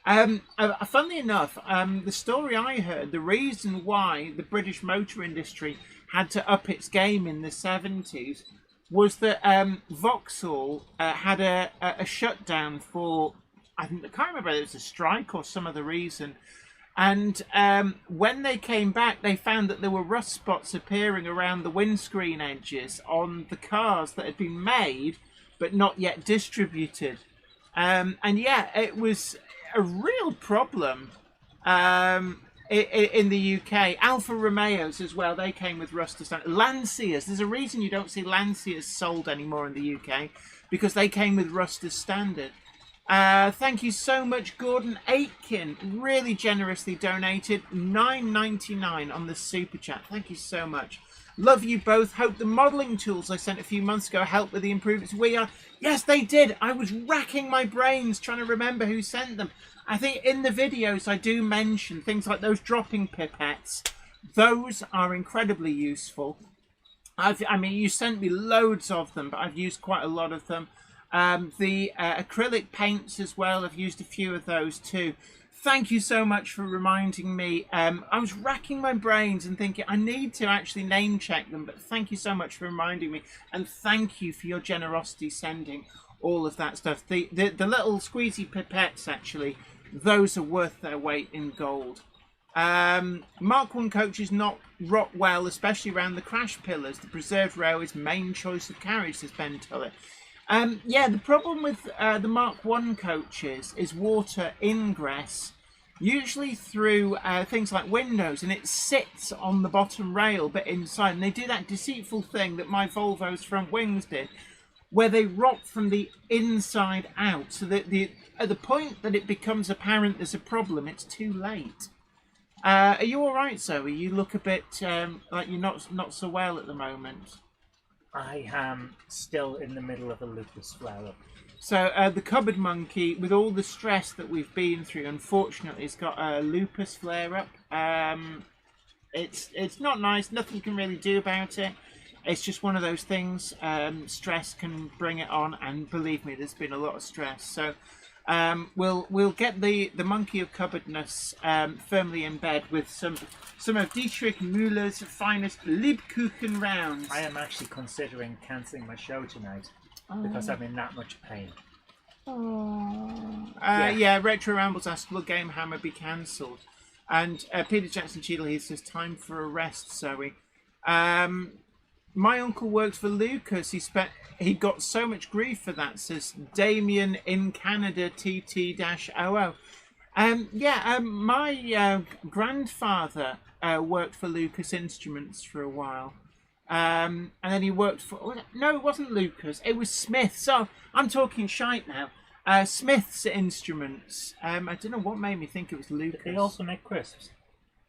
Funnily enough, the story I heard, the reason why the British motor industry had to up its game in the 70s was that Vauxhall had a shutdown for, I can't remember whether it was a strike or some other reason. And when they came back, they found that there were rust spots appearing around the windscreen edges on the cars that had been made but not yet distributed. And yeah, it was a real problem in the UK. Alfa Romeos as well, they came with rust to standard. Lancias, there's a reason you don't see Lancias sold anymore in the UK, because they came with rust as standard. Thank you so much, Gordon Aitken, really generously donated $9.99 on the super chat. Thank you so much. Love you both. Hope the modelling tools I sent a few months ago helped with the improvements. Yes, they did. I was racking my brains trying to remember who sent them. I think in the videos I do mention things like those dropping pipettes. Those are incredibly useful. You sent me loads of them, but I've used quite a lot of them. The acrylic paints as well, I've used a few of those too. Thank you so much for reminding me. I was racking my brains and thinking I need to actually name check them, but thank you so much for reminding me, and thank you for your generosity sending all of that stuff. The little squeezy pipettes, actually, those are worth their weight in gold. Mark 1 coaches not rot well, especially around the crash pillars. The preserved railway's main choice of carriage, says Ben Tullett. Yeah, the problem with the Mark 1 coaches is water ingress, usually through things like windows, and it sits on the bottom rail but inside, and they do that deceitful thing that my Volvo's front wings did, where they rot from the inside out, so that at the point that it becomes apparent there's a problem, it's too late. Are you all right, Zoe? You look a bit like you're not so well at the moment. I am still in the middle of a lupus flare-up. So the cupboard monkey, with all the stress that we've been through, unfortunately, has got a lupus flare-up. It's not nice. Nothing you can really do about it. It's just one of those things. Stress can bring it on, and believe me, there's been a lot of stress. So We'll get the monkey of cupboardness firmly in bed with some of Dietrich Müller's finest Liebkuchen rounds. I am actually considering cancelling my show tonight because I'm in that much pain. Yeah, Retro Rambles asked, will Game Hammer be cancelled? And Peter Jackson Cheadle, he says, time for a rest, Zoe. My uncle worked for Lucas. He got so much grief for that, says Damien in Canada TT-00. My grandfather worked for Lucas Instruments for a while. And then he worked for... No, it wasn't Lucas. It was Smith. So I'm talking shite now. Smith's Instruments. I don't know what made me think it was Lucas. They also make crisps.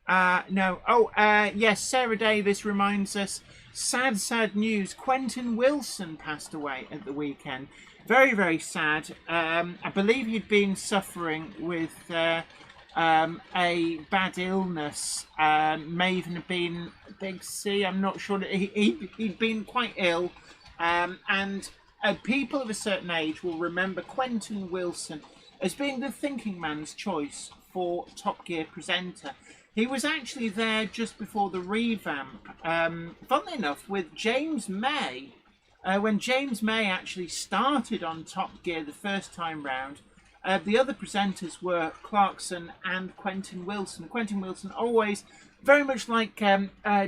No. Yes, Sarah Davis reminds us, sad news. Quentin Wilson passed away at the weekend. Very, very sad. I believe he'd been suffering with a bad illness. May even have been Big C. I'm not sure. He'd been quite ill. And people of a certain age will remember Quentin Wilson as being the thinking man's choice for Top Gear presenter. He was actually there just before the revamp, funnily enough, with James May. When James May actually started on Top Gear the first time round, the other presenters were Clarkson and Quentin Wilson. Quentin Wilson always very much like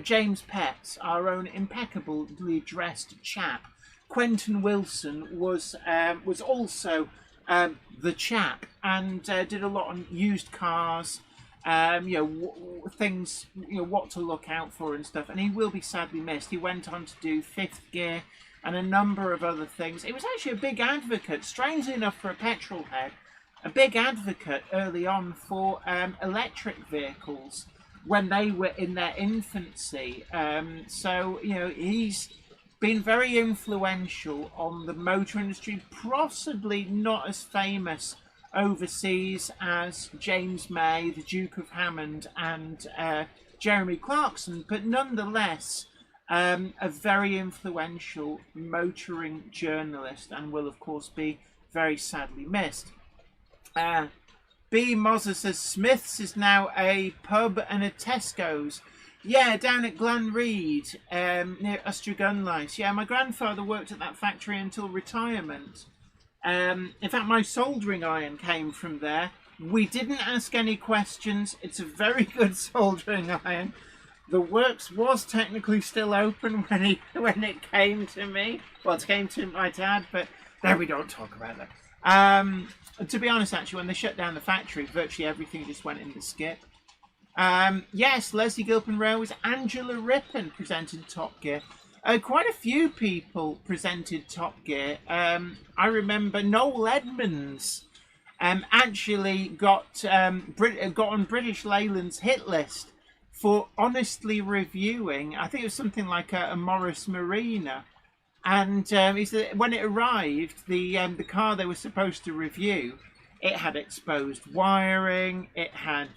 James Pett, our own impeccably dressed chap. Quentin Wilson was also the chap and did a lot on used cars. Things, what to look out for and stuff, and he will be sadly missed. He went on to do Fifth Gear and a number of other things. He was actually a big advocate, strangely enough for a petrol head, a big advocate early on for electric vehicles when they were in their infancy. He's been very influential on the motor industry, possibly not as famous overseas as James May, the Duke of Hammond, and Jeremy Clarkson, but nonetheless a very influential motoring journalist, and will of course be very sadly missed. B. Mozza says Smith's is now a pub and a Tesco's. Yeah, down at Glanreed, near Ustragunlice. Yeah, my grandfather worked at that factory until retirement. In fact, my soldering iron came from there. We didn't ask any questions. It's a very good soldering iron. The works was technically still open when it came to me. Well, it came to my dad, but there, we don't talk about that. To be honest, actually, when they shut down the factory, virtually everything just went in the skip. Yes, Leslie Gilpin Railways, Angela Rippon presented Top Gear. Quite a few people presented Top Gear. I remember Noel Edmonds actually got on British Leyland's hit list for honestly reviewing. I think it was something like a Morris Marina. And he said when it arrived, the car they were supposed to review, it had exposed wiring, it had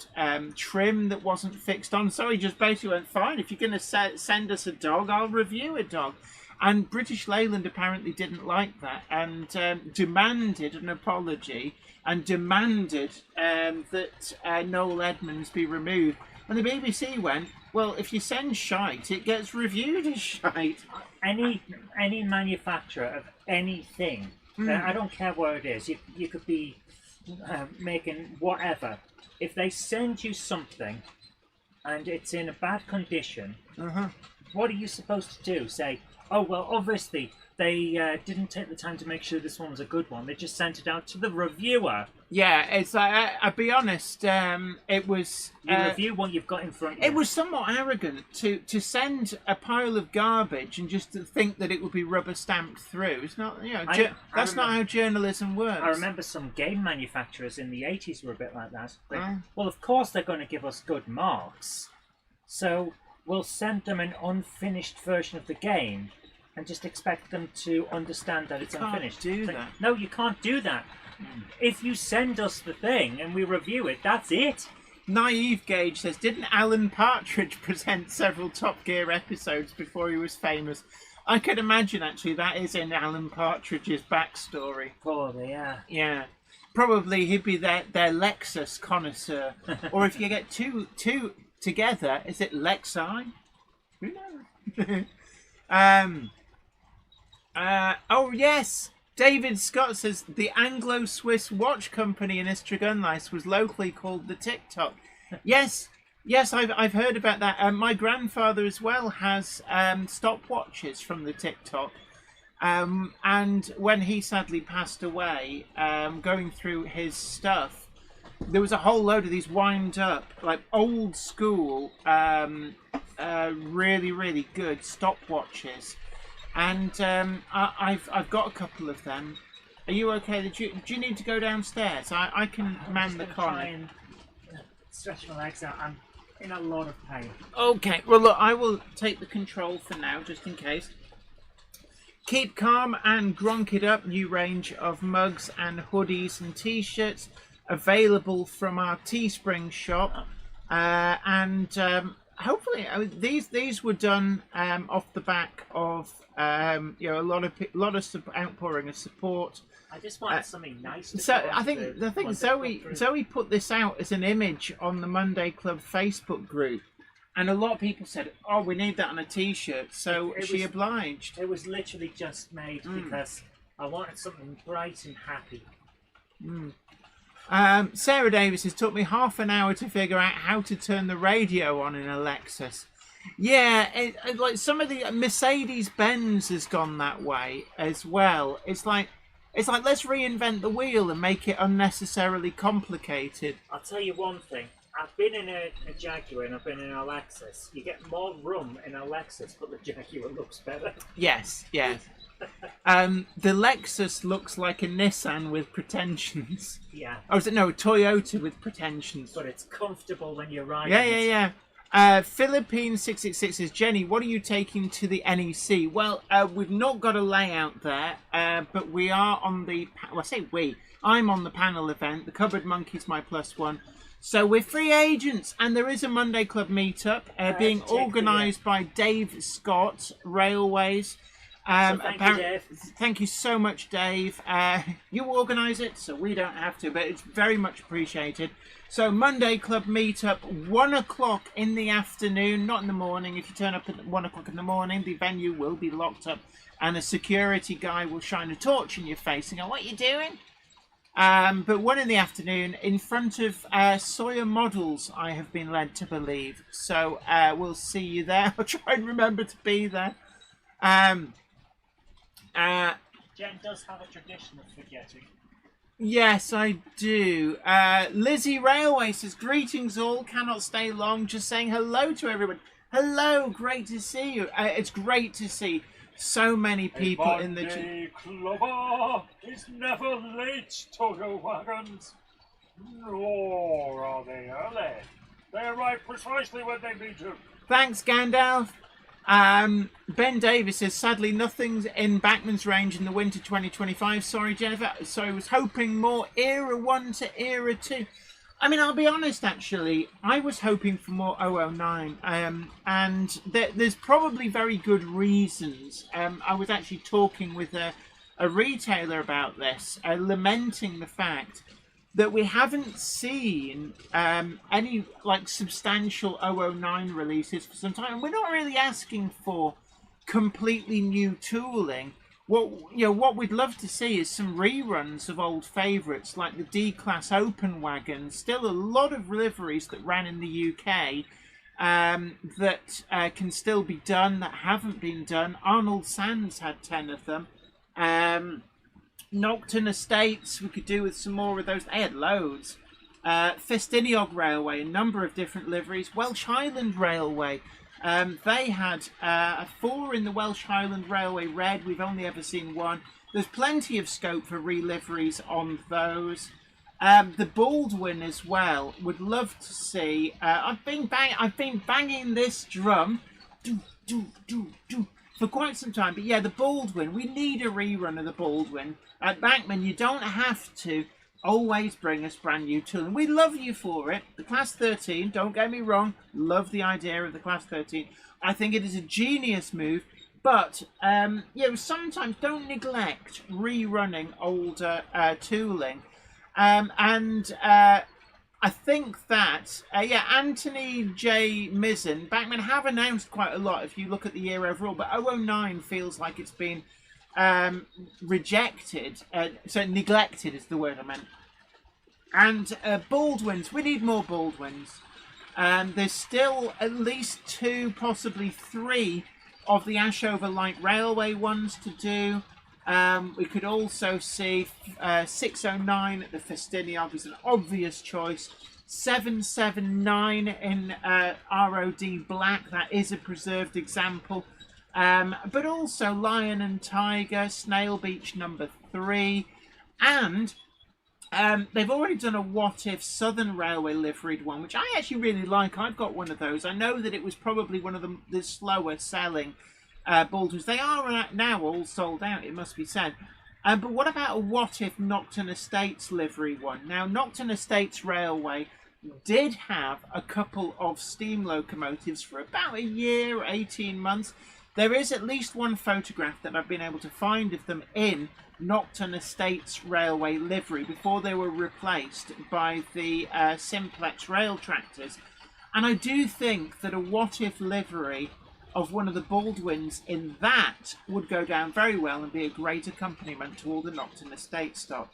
trim that wasn't fixed on. So he just basically went, fine, if you're going to send us a dog, I'll review a dog. And British Leyland apparently didn't like that and demanded an apology and demanded that Noel Edmonds be removed. And the BBC went, well, if you send shite, it gets reviewed as shite. Any manufacturer of anything, I don't care what it is, you could be making whatever. If they send you something and it's in a bad condition, what are you supposed to do? Say, oh, well, obviously they didn't take the time to make sure this one was a good one. They just sent it out to the reviewer. Yeah, it's like, I'll be honest, it was... You review what you've got in front of you. It was somewhat arrogant to send a pile of garbage and just to think that it would be rubber stamped through. It's not, that's not how journalism works. I remember some game manufacturers in the 80s were a bit like that. Well, of course they're going to give us good marks. So we'll send them an unfinished version of the game and just expect them to understand that it's unfinished. Do that. No, you can't do that. If you send us the thing and we review it, that's it. Naive Gage says, didn't Alan Partridge present several Top Gear episodes before he was famous? I could imagine actually that is in Alan Partridge's backstory. Probably, yeah. Yeah. Probably he'd be their Lexus connoisseur. Or if you get two together, is it Lexi? Who knows? Oh yes, David Scott says the Anglo-Swiss watch company in Istragunlice was locally called the TikTok. Yes, I've heard about that. My grandfather as well has stopwatches from the TikTok. And when he sadly passed away, going through his stuff, there was a whole load of these wind up, like old school, really, really good stopwatches. And I've got a couple of them. Are you okay? Do you need to go downstairs? I can man the corner. Try and stretch my legs out. I'm in a lot of pain. Okay, well look, I will take the control for now, just in case. Keep calm and gronk it up. New range of mugs and hoodies and t-shirts available from our Teespring shop, and hopefully these were done off the back of a lot of outpouring of support. I just wanted something nice. So I think Zoe put this out as an image on the Monday Club Facebook group. And a lot of people said, "Oh, we need that on a T-shirt." So she obliged. It was literally just made because I wanted something bright and happy. Sarah Davis has took me half an hour to figure out how to turn the radio on in a Lexus. Yeah, like some of the Mercedes-Benz has gone that way as well. It's like let's reinvent the wheel and make it unnecessarily complicated. I'll tell you one thing. I've been in a Jaguar and I've been in a Lexus. You get more room in a Lexus, but the Jaguar looks better. Yes. The Lexus looks like a Nissan with pretensions. Yeah. Oh, no, Toyota with pretensions. But it's comfortable when you're riding. Yeah. Philippine 666 says, Jenny, what are you taking to the NEC? Well, we've not got a layout there, but we are on the... Well, I say we. I'm on the panel event. The Cupboard Monkey's my +1. So we're free agents, and there is a Monday Club meetup being organised by Dave Scott Railways. Thank you, Dave. Thank you so much, Dave. You organise it, so we don't have to, but it's very much appreciated. So Monday Club meetup, 1 o'clock in the afternoon, not in the morning. If you turn up at 1 o'clock in the morning, the venue will be locked up, and a security guy will shine a torch in your face and go, "What are you doing?" But 1 in the afternoon in front of Sawyer Models, I have been led to believe. So we'll see you there. I'll try and remember to be there. Jen does have a tradition of forgetting. Yes, I do. Lizzie Railway says, greetings all, cannot stay long, just saying hello to everyone. Hello, great to see you. It's great to see so many people in the... Monday Clubber is never late to the wagons, nor are they early. They arrive precisely when they need to. Thanks, Gandalf. Ben Davis says, sadly, nothing's in Backman's range in the winter 2025. Sorry, Jennifer. So I was hoping more Era 1 to Era 2. I mean, I'll be honest, actually. I was hoping for more 009. And there's probably very good reasons. I was actually talking with a retailer about this, lamenting the fact that we haven't seen any like substantial 009 releases for some time. We're not really asking for completely new tooling. What we'd love to see is some reruns of old favourites like the D-Class Open Wagon. Still a lot of liveries that ran in the UK that can still be done, that haven't been done. Arnold Sands had 10 of them. Nocturne Estates, we could do with some more of those. They had loads. Festiniog Railway, a number of different liveries. Welsh Highland Railway, they had 4 in the Welsh Highland Railway Red. We've only ever seen 1. There's plenty of scope for reliveries on those. The Baldwin as well. Would love to see. I've been banging this drum for quite some time. But yeah, the Baldwin. We need a rerun of the Baldwin. At Backman, you don't have to always bring us brand new tooling. We love you for it. The Class 13, don't get me wrong, love the idea of the Class 13. I think it is a genius move. But sometimes don't neglect rerunning older tooling, and I think that Anthony J. Mizzen, Bachmann have announced quite a lot if you look at the year overall, but 009 feels like it's been rejected, so neglected is the word I meant. And Baldwins, we need more Baldwins. There's still at least 2, possibly 3 of the Ashover Light Railway ones to do. We could also see 609 at the Festiniog is an obvious choice. 779 in ROD Black, that is a preserved example. But also Lion and Tiger, Snail Beach number 3. And they've already done a What If Southern Railway liveried one, which I actually really like. I've got one of those. I know that it was probably one of the slower selling Baldwins. They are now all sold out, it must be said. But what about a What If Nocturne Estates livery one? Now, Nocturne Estates Railway did have a couple of steam locomotives for about a year, 18 months. There is at least one photograph that I've been able to find of them in Nocturne Estates Railway livery before they were replaced by the Simplex rail tractors. And I do think that a What If livery of one of the Baldwins in that would go down very well and be a great accompaniment to all the Nocturne Estate stock.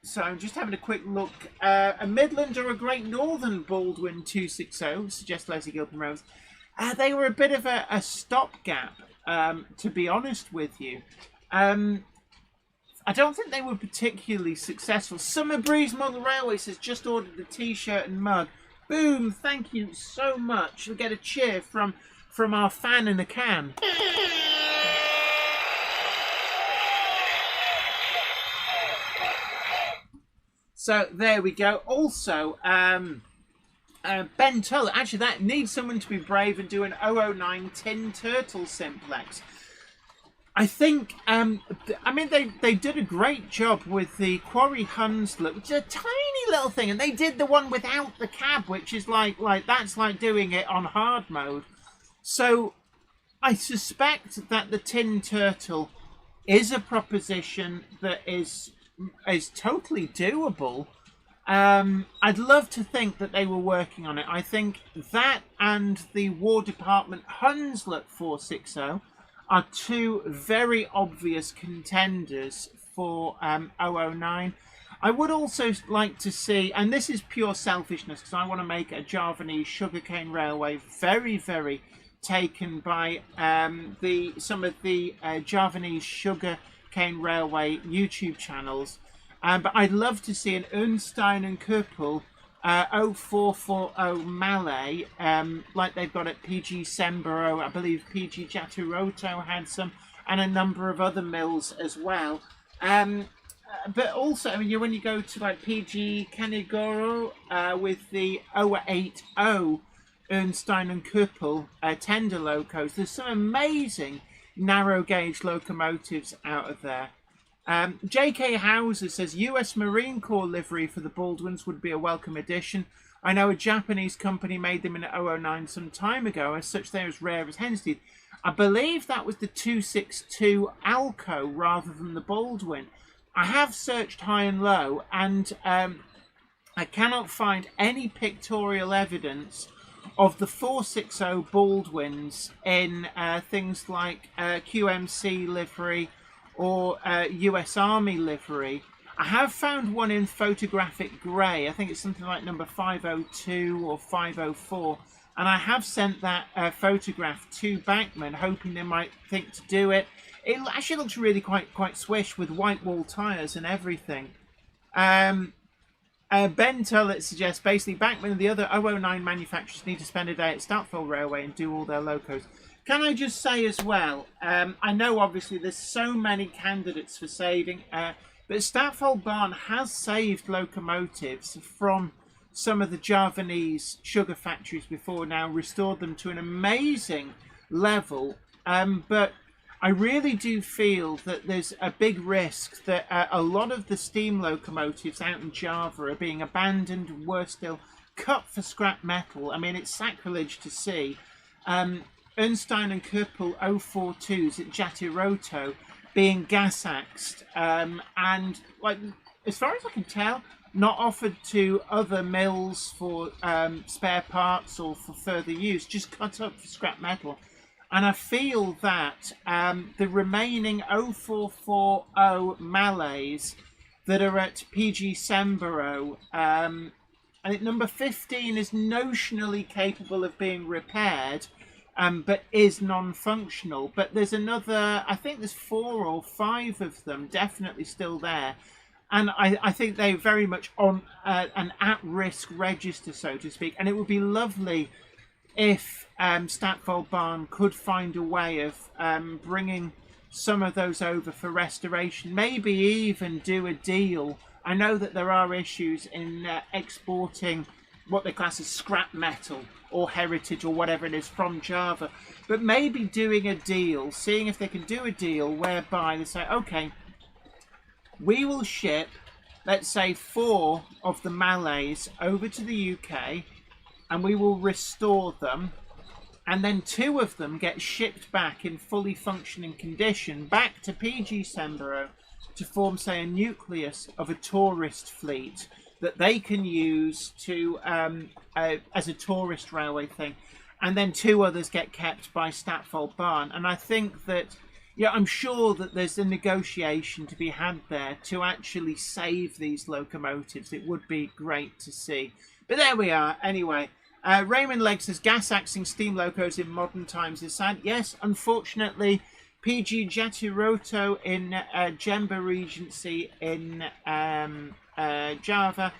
So I'm just having a quick look. A Midland or a Great Northern Baldwin 260, suggests Leslie Gilpin Rose. They were a bit of a stopgap, to be honest with you. I don't think they were particularly successful. Summer Breeze Model Railway says, just ordered the t-shirt and mug. Boom, thank you so much. We'll get a cheer from our fan in a can. So there we go. Also, Ben Tull, actually that needs someone to be brave and do an 009 Tin Turtle Simplex. I think, they did a great job with the Quarry Hunslet, which is a tiny little thing, and they did the one without the cab, which is like that's like doing it on hard mode. So I suspect that the Tin Turtle is a proposition that is totally doable. I'd love to think that they were working on it. I think that and the War Department Hunslet 460 are 2 very obvious contenders for 009. I would also like to see, and this is pure selfishness because I want to make a Javanese sugarcane railway very, very taken by some of the Javanese sugarcane railway YouTube channels. But I'd love to see an Ernstein and Kuppel 0440 Malay, like they've got at PG Semboro. I believe PG Jaturoto had some, and a number of other mills as well. But also, when you go to like PG Kanigoro with the 080 Ernstein and Kuppel tender locos, there's some amazing narrow gauge locomotives out of there. J.K. Hauser says US Marine Corps livery for the Baldwins would be a welcome addition. I know a Japanese company made them in 009 some time ago. As such, they're as rare as hen's teeth. I believe that was the 262 Alco rather than the Baldwin. I have searched high and low, and I cannot find any pictorial evidence of the 460 Baldwins in things like QMC livery or US Army livery. I have found one in photographic grey. I think it's something like number 502 or 504. And I have sent that photograph to Bachmann, hoping they might think to do it. It actually looks really quite swish with white wall tyres and everything. Ben Tullett suggests basically Bachmann and the other 009 manufacturers need to spend a day at Stouffville Railway and do all their locos. Can I just say as well, I know obviously there's so many candidates for saving, but Stouffville Barn has saved locomotives from some of the Javanese sugar factories before now, restored them to an amazing level. But I really do feel that there's a big risk that a lot of the steam locomotives out in Java are being abandoned, worse still, cut for scrap metal. I mean, it's sacrilege to see. Ernstein and Köppel 042s at Jatiroto being gas axed, and like as far as I can tell, not offered to other mills for spare parts or for further use, just cut up for scrap metal. And I feel that the remaining 0440 Malays that are at PG Semboro, I think number 15 is notionally capable of being repaired, but is non-functional. But there's another, I think there's 4 or 5 of them definitely still there. And I think they're very much on an at-risk register, so to speak. And it would be lovely if Stadtvollbahn could find a way of bringing some of those over for restoration. Maybe even do a deal. I know that there are issues in exporting what they class as scrap metal or heritage or whatever it is from Java. But maybe doing a deal, seeing if they can do a deal whereby they say, okay, we will ship, let's say, 4 of the Malays over to the UK and we will restore them, and then 2 of them get shipped back in fully functioning condition back to PG Semboro to form, say, a nucleus of a tourist fleet that they can use to as a tourist railway thing, and then 2 others get kept by Stadtvollbahn. And I think that, yeah, I'm sure that there's a negotiation to be had there to actually save these locomotives. It would be great to see. But there we are. Anyway, Raymond Legg says, gas axing steam locos in modern times is sad. Yes, unfortunately, PG Jatiroto in Jemba Regency in Java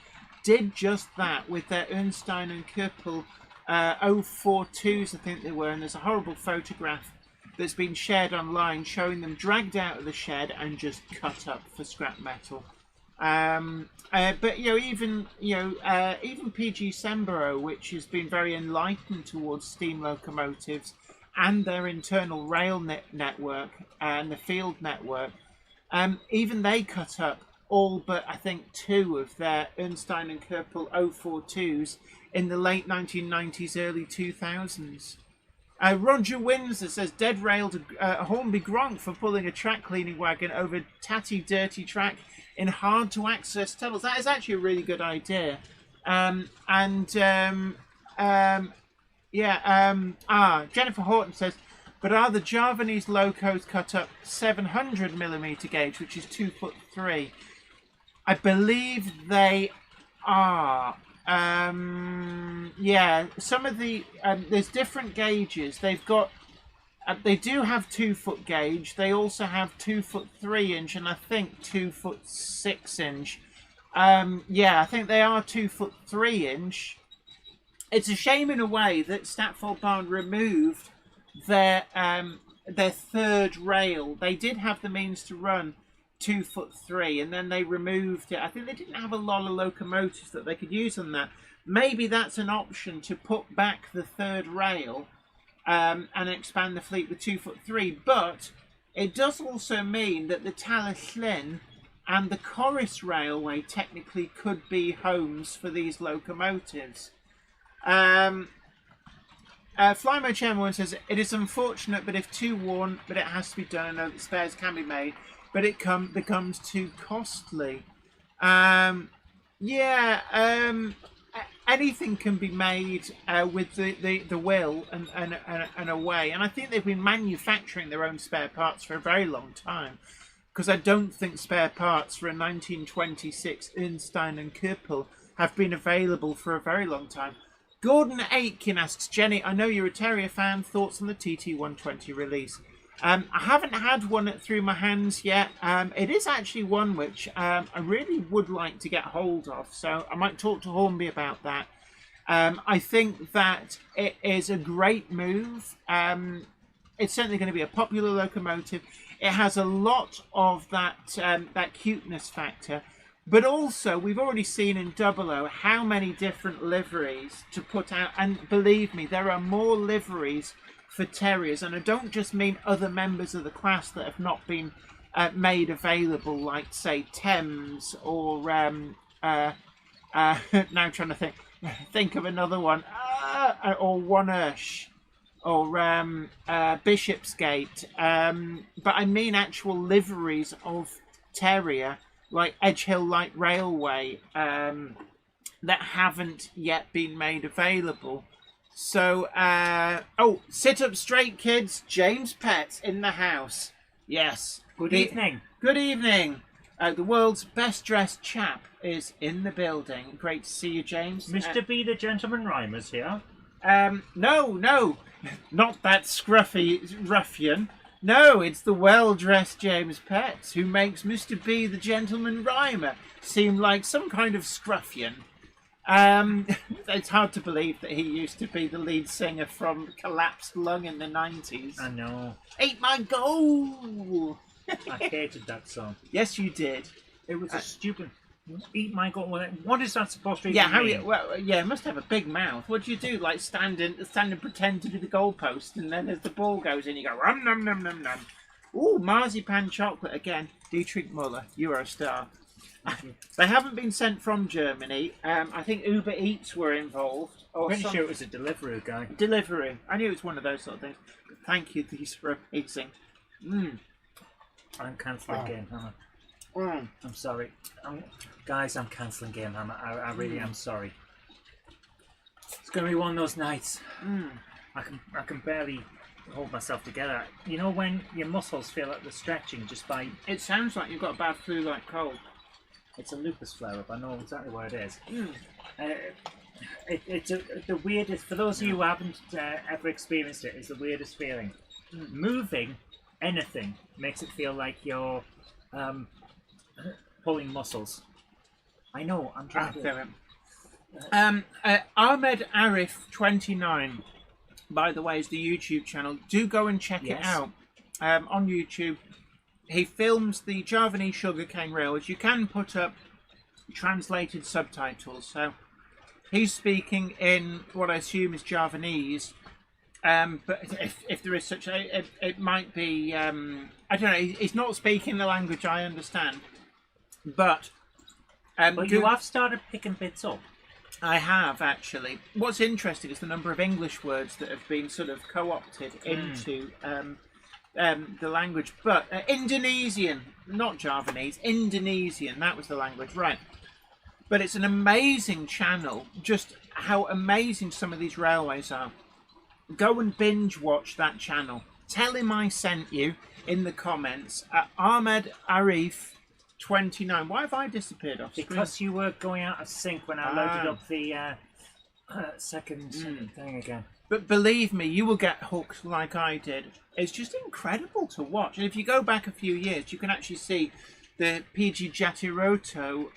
did just that with their Ernstein and Köppel 042s, I think they were. And there's a horrible photograph that's been shared online showing them dragged out of the shed and just cut up for scrap metal. But even PG Semboro, which has been very enlightened towards steam locomotives and their internal rail network and the field network, even they cut up all but I think 2 of their Ernstein and Köppel 042s in the late 1990s, early 2000s. Roger Windsor says, dead railed Hornby Gronk for pulling a track cleaning wagon over tatty dirty track in hard to access tunnels. That is actually a really good idea. Jennifer Horton says, but are the Javanese locos cut up 700mm gauge, which is 2'3"? I believe they are. Some of the there's different gauges. They've got they do have 2-foot gauge. They also have 2'3" and I think 2'6". I think they are 2'3". It's a shame in a way that Stadtvollbahn removed their 3rd rail. They did have the means to run 2'3", and then they removed it. I think they didn't have a lot of locomotives that they could use on that. Maybe that's an option to put back the 3rd rail and expand the fleet with 2'3". But it does also mean that the Talyllyn and the Corris Railway technically could be homes for these locomotives. Flymo Chairman says, it is unfortunate, but if too worn, but it has to be done. I know that spares can be made, but it becomes too costly. Anything can be made with the will and a way. And I think they've been manufacturing their own spare parts for a very long time, because I don't think spare parts for a 1926 Ernstein and Köppel have been available for a very long time. Gordon Aitken asks, Jenny, I know you're a Terrier fan. Thoughts on the TT120 release? I haven't had one through my hands yet. It is actually one which I really would like to get hold of, so I might talk to Hornby about that. I think that it is a great move. It's certainly going to be a popular locomotive. It has a lot of that cuteness factor. But also, we've already seen in 00 how many different liveries to put out. And believe me, there are more liveries for Terriers. And I don't just mean other members of the class that have not been made available, like, say, Thames or... now I'm trying to think of another one. Or One Ursh. or Bishopsgate, but I mean actual liveries of terrier, like Edge Hill Light Railway, that haven't yet been made available. So, sit up straight, kids. James Pett's in the house. Yes. Good evening. Good evening. The world's best dressed chap is in the building. Great to see you, James. Mr. B, the gentleman rhymer's here. No, not that scruffy ruffian. No, it's the well-dressed James Pett who makes Mr. B, the gentleman rhymer, seem like some kind of scruffian. It's hard to believe that he used to be the lead singer from Collapsed Lung in the 90s. I know. Ate my goal! I hated that song. Yes, you did. It was a stupid... Eat my goal. What is that supposed to Yeah, mean? it must have a big mouth. What do you do? Like stand and pretend to do the goalpost, and then as the ball goes in, you go rum num num num num. Ooh, marzipan chocolate again. Dietrich Müller, you are a star. They haven't been sent from Germany. I think Uber Eats were involved. I'm pretty sure it was a delivery guy. Delivery. I knew it was one of those sort of things. But thank you, these were amazing. I'm cancelling Game Hammer. I'm sorry. Guys, I'm cancelling Game Hammer. I really am sorry. It's going to be one of those nights. I can barely hold myself together. You know when your muscles feel like they're stretching just by... It sounds like you've got a bad flu-like cold. It's a lupus flare-up. I know exactly what it is. It's the weirdest... For those of you who haven't ever experienced it, it's the weirdest feeling. Moving anything makes it feel like you're pulling muscles. I know, I'm trying to... Ahmed Arif 29, by the way, is the YouTube channel. Do go and check it out. On YouTube, he films the Javanese sugarcane railways. You can put up translated subtitles. So he's speaking in what I assume is Javanese. But if there is such a... It might be... I don't know. He's not speaking the language I understand. But you have started picking bits up. I have, actually. What's interesting is the number of English words that have been sort of co-opted into the language. But Indonesian, not Javanese, Indonesian, that was the language, right. But it's an amazing channel, just how amazing some of these railways are. Go and binge watch that channel. Tell him I sent you in the comments. Ahmed Arif 29. Why have I disappeared off screen? Because you were going out of sync when I loaded up the second thing again. But believe me, you will get hooked like I did. It's just incredible to watch. And if you go back a few years, you can actually see the PG Jatiroto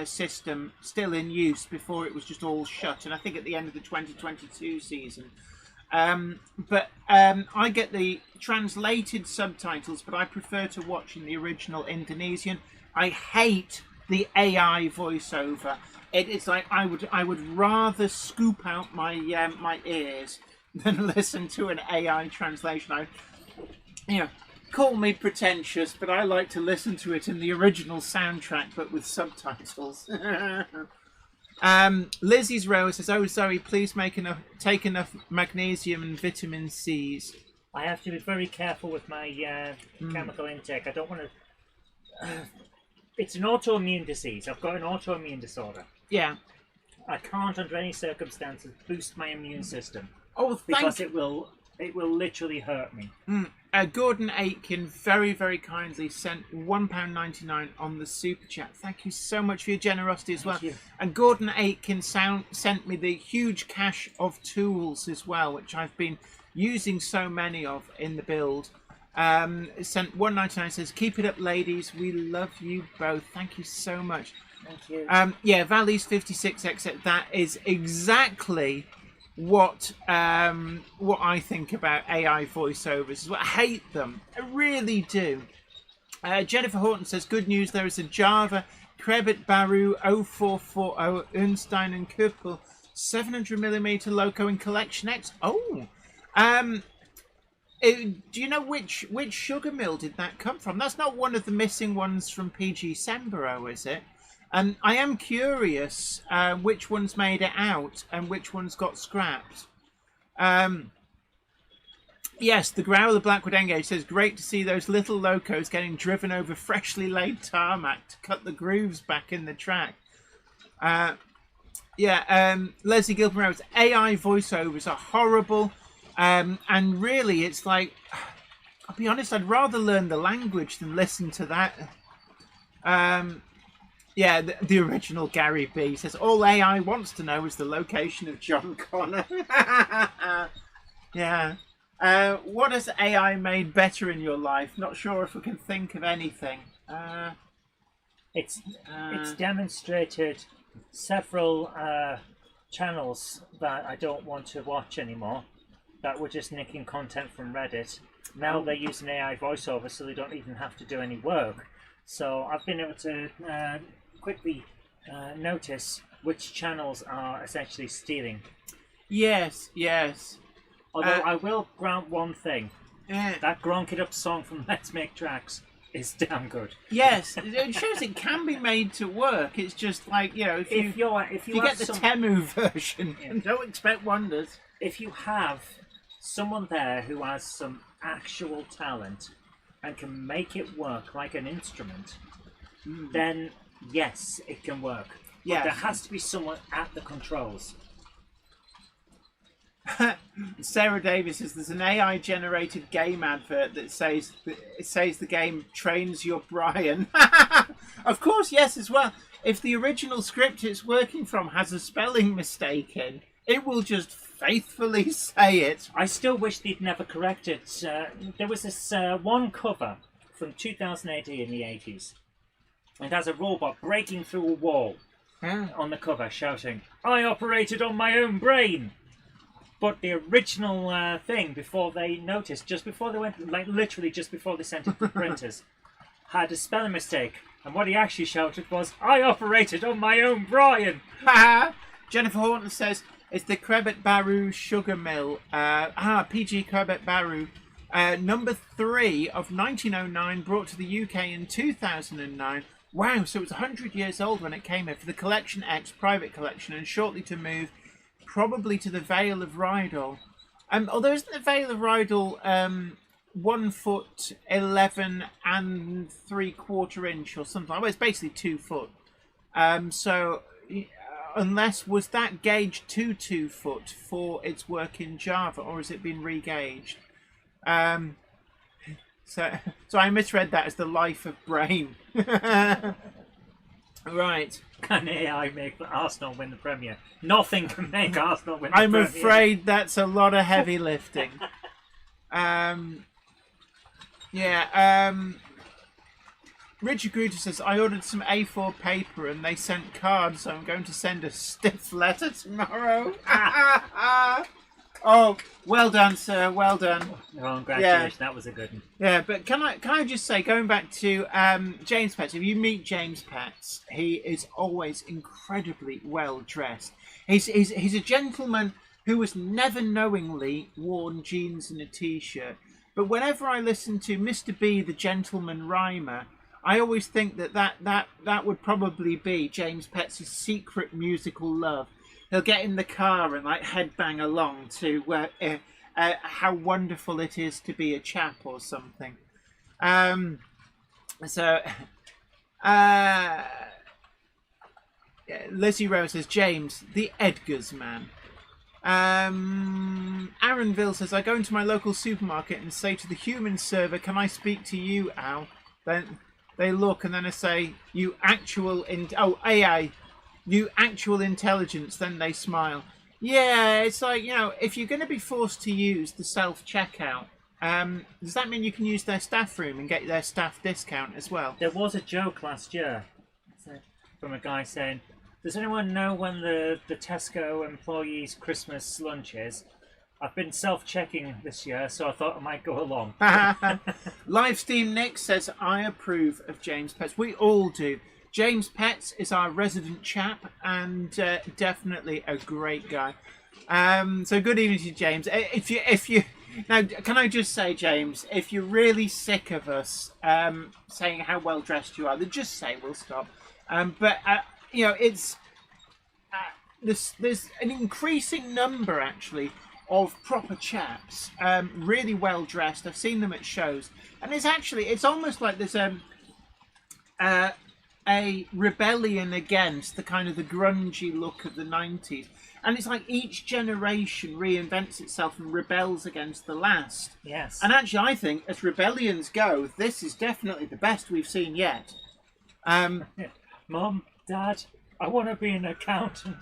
system still in use before it was just all shut. And I think at the end of the 2022 season. I get the translated subtitles, but I prefer to watch in the original Indonesian. I hate the AI voiceover. It's like I would rather scoop out my my ears than listen to an AI translation. Call me pretentious, but I like to listen to it in the original soundtrack, but with subtitles. Lizzie's Row says, "Oh, Zoe, please take enough magnesium and vitamin C's." I have to be very careful with my chemical intake. I don't want to... It's an autoimmune disease. I've got an autoimmune disorder. Yeah. I can't, under any circumstances, boost my immune system. Oh, because it will literally hurt me. Gordon Aitken very, very kindly sent £1.99 on the super chat. Thank you so much for your generosity as well. Thank you. And Gordon Aitken sent me the huge cache of tools as well, which I've been using so many of in the build. Sent £1.99, says, "Keep it up, ladies. We love you both." Thank you so much. Thank you. Valleys 56XX. That is exactly what I think about AI voiceovers. I hate them. I really do. Jennifer Horton says, "Good news. There is a Java Krebit Baru 0440 Ernstein and Kuppel 700mm Loco in Collection X." Oh. Do you know which sugar mill did that come from? That's not one of the missing ones from PG Sembro, is it? And I am curious which ones made it out and which ones got scrapped. Yes, the Growler Blackwood Engage says, great to see those little locos getting driven over freshly laid tarmac to cut the grooves back in the track. Leslie Gilpin wrote, AI voiceovers are horrible. And really, it's like, I'll be honest, I'd rather learn the language than listen to that. The original Gary B says, all AI wants to know is the location of John Connor. Yeah. What has AI made better in your life? Not sure if we can think of anything. It's demonstrated several channels that I don't want to watch anymore, that were just nicking content from Reddit. Now they're using AI voiceover, so they don't even have to do any work. So I've been able to quickly notice which channels are essentially stealing. Yes. Although I will grant one thing. That Gronk It Up song from Let's Make Tracks is damn good. Yes, it shows it can be made to work. It's just like, if you get the Temu version, don't expect wonders. If you have someone there who has some actual talent and can make it work like an instrument, then yes, it can work. But there has to be someone at the controls. Sarah Davis says there's an AI generated game advert that says the game trains your Brian. Of course, yes, as well. If the original script it's working from has a spelling mistake in, it will just faithfully say it. I still wish they'd never corrected. There was this one cover from 2000 AD in the 80s. It has a robot breaking through a wall on the cover, shouting, "I operated on my own brain." But the original thing, before they noticed, just before they went, like literally just before they sent it to the printers, had a spelling mistake. And what he actually shouted was, "I operated on my own Brian." Jennifer Horton says, it's the Krebet Baru Sugar Mill. PG Krebet Baru. Number 3 of 1909, brought to the UK in 2009. Wow, so it was 100 years old when it came here for the Collection X private collection, and shortly to move probably to the Vale of Rydal. Although isn't the Vale of Rydal 1 foot 11 and 3/4 inch or something? Well, it's basically 2 foot. So unless, was that gauged to 2 foot for its work in Java, or has it been re-gauged? So I misread that as the life of Brain. Right. Can AI make Arsenal win the Premier? Nothing can make Arsenal win the I'm Premier. afraid that's a lot of heavy lifting. Richard Gruter says, I ordered some A4 paper and they sent cards, so I'm going to send a stiff letter tomorrow. Oh, well done, sir. Well done. Oh, congratulations. That was a good one. Yeah, but can I just say, going back to James Petts, if you meet James Petts, he is always incredibly well dressed. He's a gentleman who has never knowingly worn jeans and a t-shirt. But whenever I listen to Mr. B, the gentleman rhymer, I always think that would probably be James Petts' secret musical love. He'll get in the car and like headbang along to how wonderful it is to be a chap or something. Lizzie Rose says, James, the Edgar's man. Aaronville says, I go into my local supermarket and say to the human server, can I speak to you, Al? Then they look and then I say, you actual... AI... you actual intelligence, then they smile. Yeah, it's like, if you're going to be forced to use the self-checkout, does that mean you can use their staff room and get their staff discount as well? There was a joke last year from a guy saying, does anyone know when the Tesco employees' Christmas lunch is? I've been self-checking this year, so I thought I might go along. Livesteam Nick says, I approve of James Petts. We all do. James Petts is our resident chap and definitely a great guy. So good evening to you, James. If you now, can I just say, James, if you're really sick of us saying how well dressed you are, then just say we'll stop. It's there's an increasing number actually of proper chaps, really well dressed. I've seen them at shows, and it's almost like there's a rebellion against the kind of the grungy look of the 90s. And it's like each generation reinvents itself and rebels against the last. Yes. And actually, I think, as rebellions go, this is definitely the best we've seen yet. Mum, Dad, I want to be an accountant.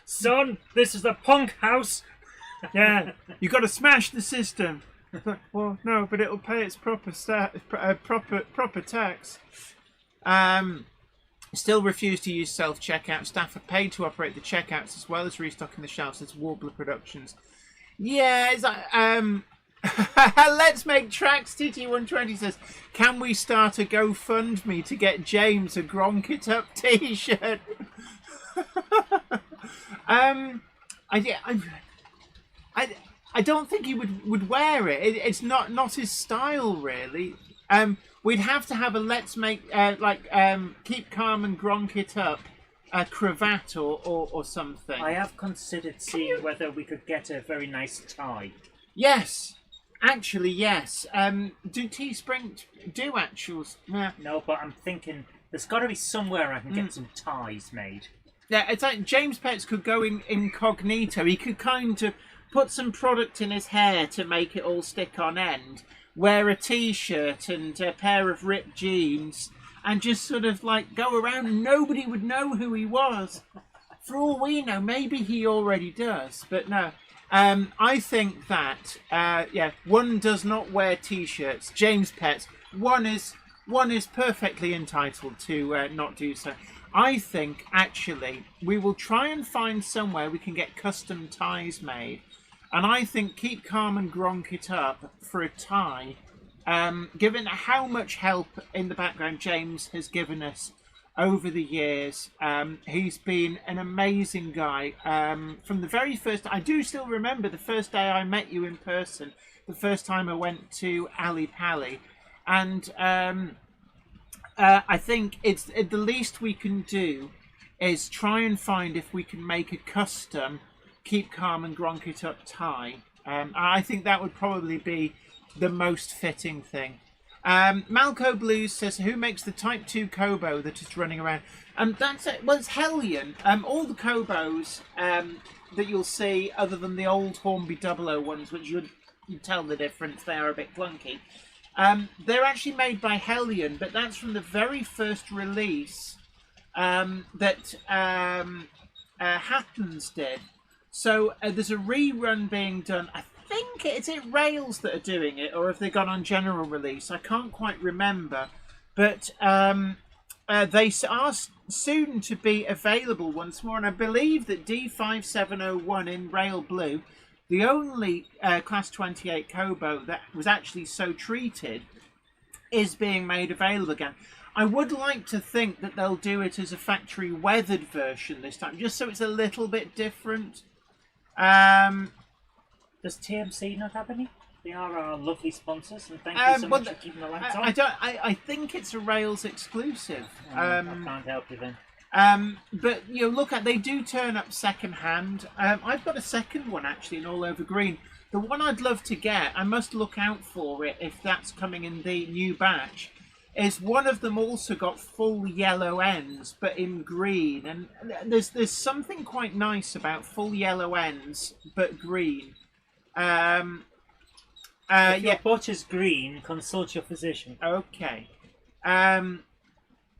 Son, this is the punk house. Yeah, you got to smash the system. Well, no, but it'll pay its proper tax. Still refuse to use self-checkout. Staff are paid to operate the checkouts as well as restocking the shelves. It's Warbler Productions. Yeah, it's like, Let's Make Tracks TT120 says, can we start a GoFundMe to get James a Gronk It Up t-shirt? I don't think he would wear it. It's not his style, really. We'd have to have a Let's Make Keep Calm and Gronk It Up cravat or something. I have considered seeing whether we could get a very nice tie. Yes, actually, yes. Do Teespring do actuals? No, but I'm thinking there's got to be somewhere I can get some ties made. Yeah, it's like James Pets could go incognito. He could kind of put some product in his hair to make it all stick on end, wear a t-shirt and a pair of ripped jeans, and just sort of like go around and nobody would know who he was. For all we know, maybe he already does, but no. I think that, one does not wear t-shirts. James Pets, one is perfectly entitled to not do so. I think, actually, we will try and find somewhere we can get custom ties made. And I think Keep Calm and Gronk It Up for a tie, given how much help in the background James has given us over the years. He's been an amazing guy. From the very first, I do still remember the first day I met you in person, the first time I went to Ali Pali. And I think it's the least we can do is try and find if we can make a custom Keep Calm and Gronk It Up tie. I think that would probably be the most fitting thing. Malco Blues says, who makes the Type 2 Kobo that is running around? That's it. Well, it's Hellion. All the Kobos that you'll see, other than the old Hornby 00 ones, which you tell the difference, they are a bit clunky. They're actually made by Hellion, but that's from the very first release that Hattons did. So there's a rerun being done. I think is it Rails that are doing it, or have they gone on general release? I can't quite remember. But they are soon to be available once more, and I believe that D5701 in Rail Blue, the only Class 28 Kobo that was actually so treated, is being made available again. I would like to think that they'll do it as a factory weathered version this time, just so it's a little bit different. Does TMC not have any? They are our lovely sponsors, and thank you so much for keeping the lights on. I think it's a Rails exclusive. I can't help you then. But look they do turn up second hand. I've got a second one actually in All Over Green. The one I'd love to get, I must look out for it if that's coming in the new batch, is one of them also got full yellow ends but in green, and there's something quite nice about full yellow ends but green. If your butcher's green, consult your physician. Okay.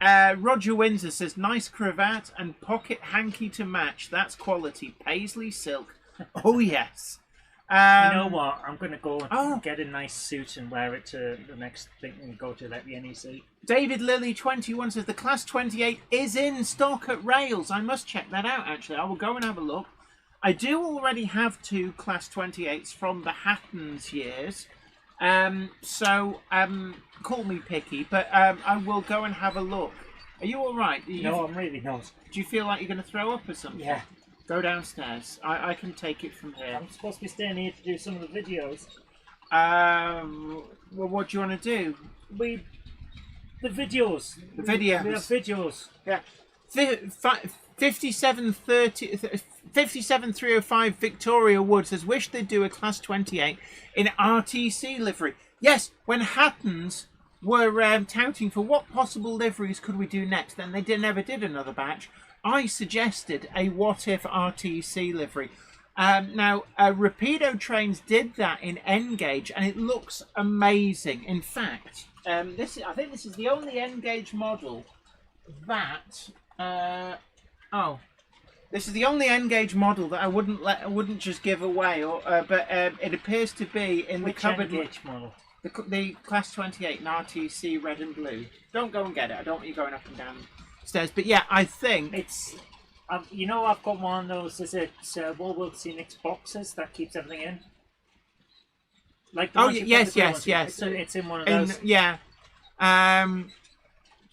Roger Windsor says, nice cravat and pocket hanky to match. That's quality. Paisley silk. Oh, yes. You know what? I'm going to go and get a nice suit and wear it to the next thing and go to the NEC. David Lilly 21 says, the Class 28 is in stock at Rails. I must check that out, actually. I will go and have a look. I do already have 2 Class 28s from the Hattons years. So call me picky, but I will go and have a look. Are you all right? No, I'm really not. Do you feel like you're going to throw up or something? Yeah. Go downstairs. I can take it from here. I'm supposed to be staying here to do some of the videos. Well, what do you want to do? The videos. The videos. We have videos. Yeah. 57305 Victoria Wood says, wish they'd do a Class 28 in RTC livery. Yes, when Hattons were touting for what possible liveries could we do next, then they never did another batch. I suggested a what if RTC livery. Now, Rapido Trains did that in N-Gauge, and it looks amazing. In fact, I think this is the only N-Gauge model that. This is the only N-Gauge model that I wouldn't just give away, but it appears to be in Which the cupboard. N-Gauge model? The Class 28 in RTC red and blue. Don't go and get it. I don't want you going up and down stairs. But yeah, I think It's, you know, I've got one of those. Is it World Scenics boxes that keeps everything in? Like the ones you've got, yes. It's in one of those. Yeah.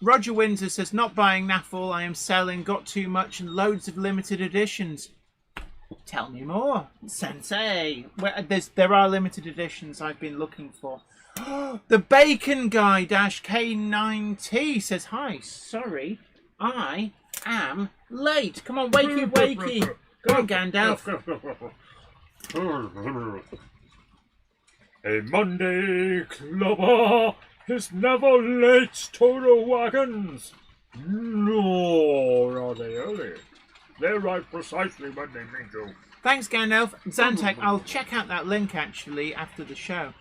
Roger Windsor says, not buying Naffle, I am selling, got too much and loads of limited editions. Tell me more, Sensei. There are limited editions I've been looking for. The Bacon Guy -K9T says, hi, sorry, I am late. Come on, wakey. Go on, Gandalf. A Monday clubber is never late to the wagons, nor are they early. They arrive precisely when they mean to. Thanks, Gandalf. Zantek, I'll check out that link actually after the show.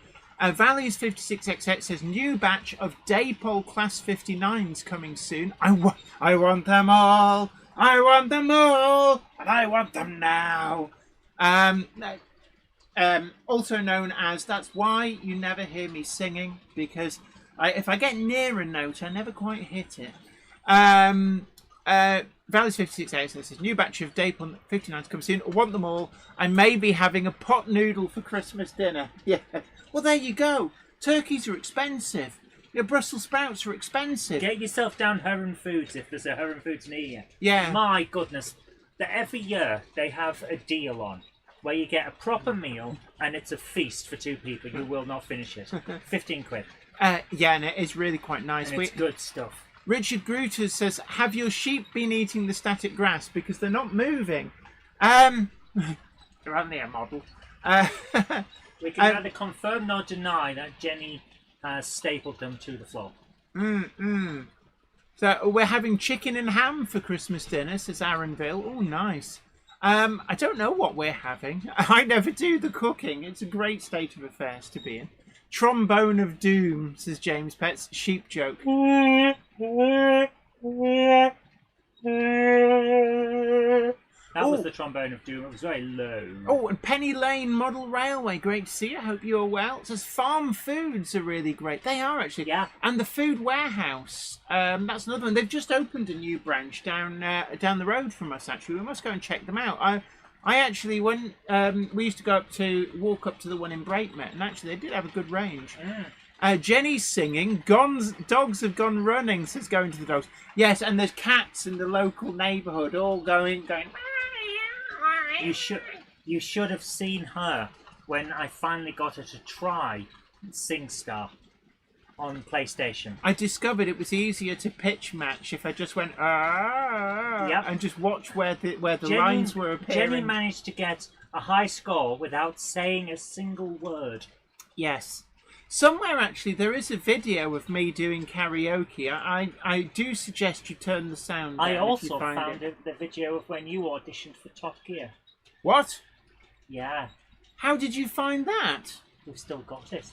Valley's 56XX says, new batch of Daypole Class 59s coming soon. I want them all. I want them all. And I want them now. Also known as, that's why you never hear me singing, because if I get near a note, I never quite hit it. Valley's 56 says, new batch of Daypole 59s comes soon. I want them all. I may be having a pot noodle for Christmas dinner. Yeah. Well, there you go. Turkeys are expensive. Your Brussels sprouts are expensive. Get yourself down Heron Foods if there's a Heron Foods near you. Yeah. My goodness. Every year they have a deal on where you get a proper meal and it's a feast for two people. You will not finish it. 15 quid. Yeah, and it is really quite nice. And it's good stuff. Richard Gruter says, have your sheep been eating the static grass because they're not moving? They're only a model. We can either confirm nor deny that Jenny has stapled them to the floor. So we're having chicken and ham for Christmas dinner, says Aaronville. Oh, nice. I don't know what we're having. I never do the cooking. It's a great state of affairs to be in. Trombone of Doom, says James Pets. Sheep joke. That was the trombone of doom. It was very low. Oh, and Penny Lane Model Railway. Great to see you. I hope you're well. It says farm foods are really great. They are, actually. Yeah. And the Food Warehouse. That's another one. They've just opened a new branch down the road from us, actually. We must go and check them out. I actually, when we used to walk up to the one in Brakemet, and actually they did have a good range. Jenny's singing. Dogs have gone running, says going to the dogs. Yes, and there's cats in the local neighbourhood all going. You should have seen her when I finally got her to try SingStar on PlayStation. I discovered it was easier to pitch match if I just went and just watch where the lines were appearing. Jenny managed to get a high score without saying a single word. Yes. Somewhere, actually, there is a video of me doing karaoke. I do suggest you turn the sound down. I also if you found the video of when you auditioned for Top Gear. What? Yeah. How did you find that? We've still got it.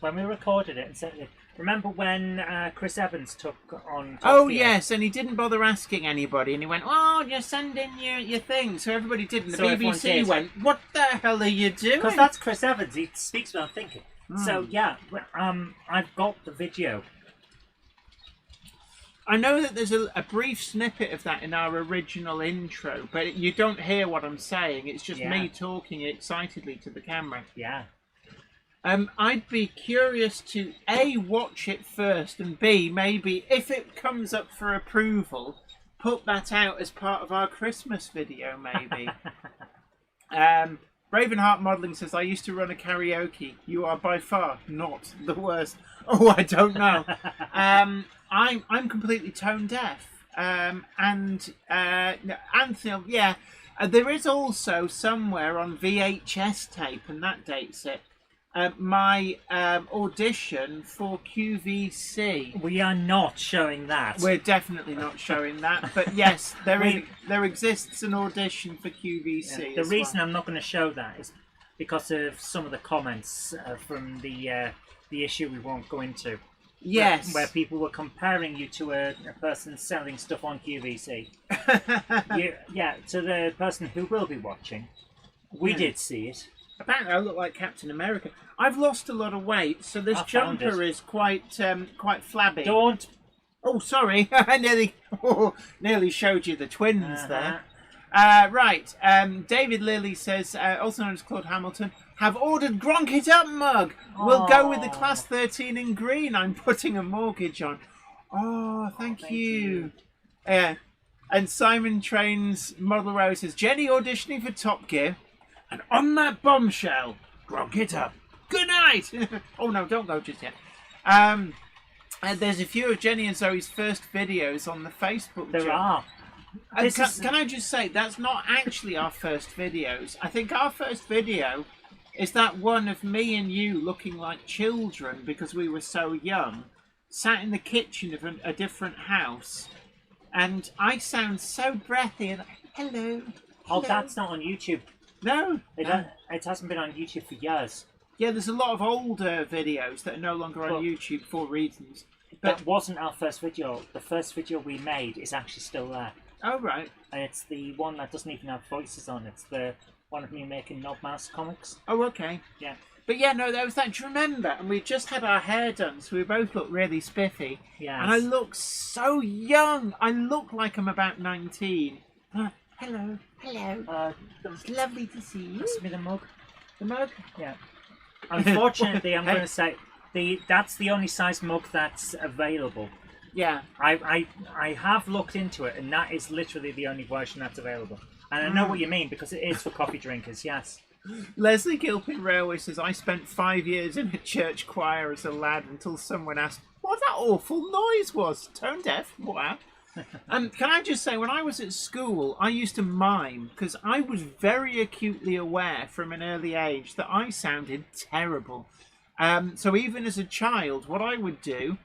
When we recorded it and sent it. Remember when Chris Evans took on Top Gear? Yes, and he didn't bother asking anybody, and he went, "Oh, just send in your thing." So everybody did, and the BBC went, "What the hell are you doing?" Because that's Chris Evans. He speaks without thinking. So yeah, I've got the video. I know that there's a brief snippet of that in our original intro, but you don't hear what I'm saying. It's just me talking excitedly to the camera. Yeah. I'd be curious to A, watch it first, and B, maybe if it comes up for approval, put that out as part of our Christmas video, maybe. Ravenheart Modelling says, I used to run a karaoke. You are by far not the worst. Oh, I don't know. I'm completely tone deaf. and Anthony, yeah. There is also somewhere on VHS tape, and that dates it, my audition for QVC. We are not showing that. We're definitely not showing that, but yes, there exists an audition for QVC. The reason I'm not going to show that is because of some of the comments from the issue we won't go into. Yes. Where people were comparing you to a person selling stuff on QVC. To the person who will be watching, we did see it. Apparently I look like Captain America. I've lost a lot of weight, so this jumper is quite flabby. Don't. Oh, sorry. I nearly showed you the twins there. Right. David Lilly says, also known as Claude Hamilton, have ordered Gronk It Up mug. We'll go with the class 13 in green. I'm putting a mortgage on. Oh, thank you. Yeah. And Simon Trains Model Row says, Jenny auditioning for Top Gear. And on that bombshell, Gronk It Up. Good night. Oh, no, don't go just yet. And there's a few of Jenny and Zoe's first videos on the Facebook. There are. Can I just say, that's not actually our first videos. I think our first video is that one of me and you looking like children because we were so young, sat in the kitchen of a different house, and I sound so breathy and hello. Oh, that's not on YouTube. No. It hasn't been on YouTube for years. Yeah, there's a lot of older videos that are no longer on YouTube for reasons. But that wasn't our first video. The first video we made is actually still there. Oh, right. And it's the one that doesn't even have voices on. It's the one of me making Knob Mouse comics. Oh, okay. Yeah. But yeah, no, there was that. Do you remember? And we just had our hair done, so we both look really spiffy. Yeah. And I look so young. I look like I'm about 19. Hello. It's lovely to see you. Pass me the mug. The mug? Yeah. Unfortunately, I'm going to say that's the only size mug that's available. Yeah. I have looked into it, and that is literally the only version that's available. And I know what you mean, because it is for coffee drinkers, yes. Leslie Gilpin Railway says, I spent 5 years in a church choir as a lad until someone asked what that awful noise was. Tone deaf? Wow. And can I just say, when I was at school, I used to mime, because I was very acutely aware from an early age that I sounded terrible. So even as a child, what I would do,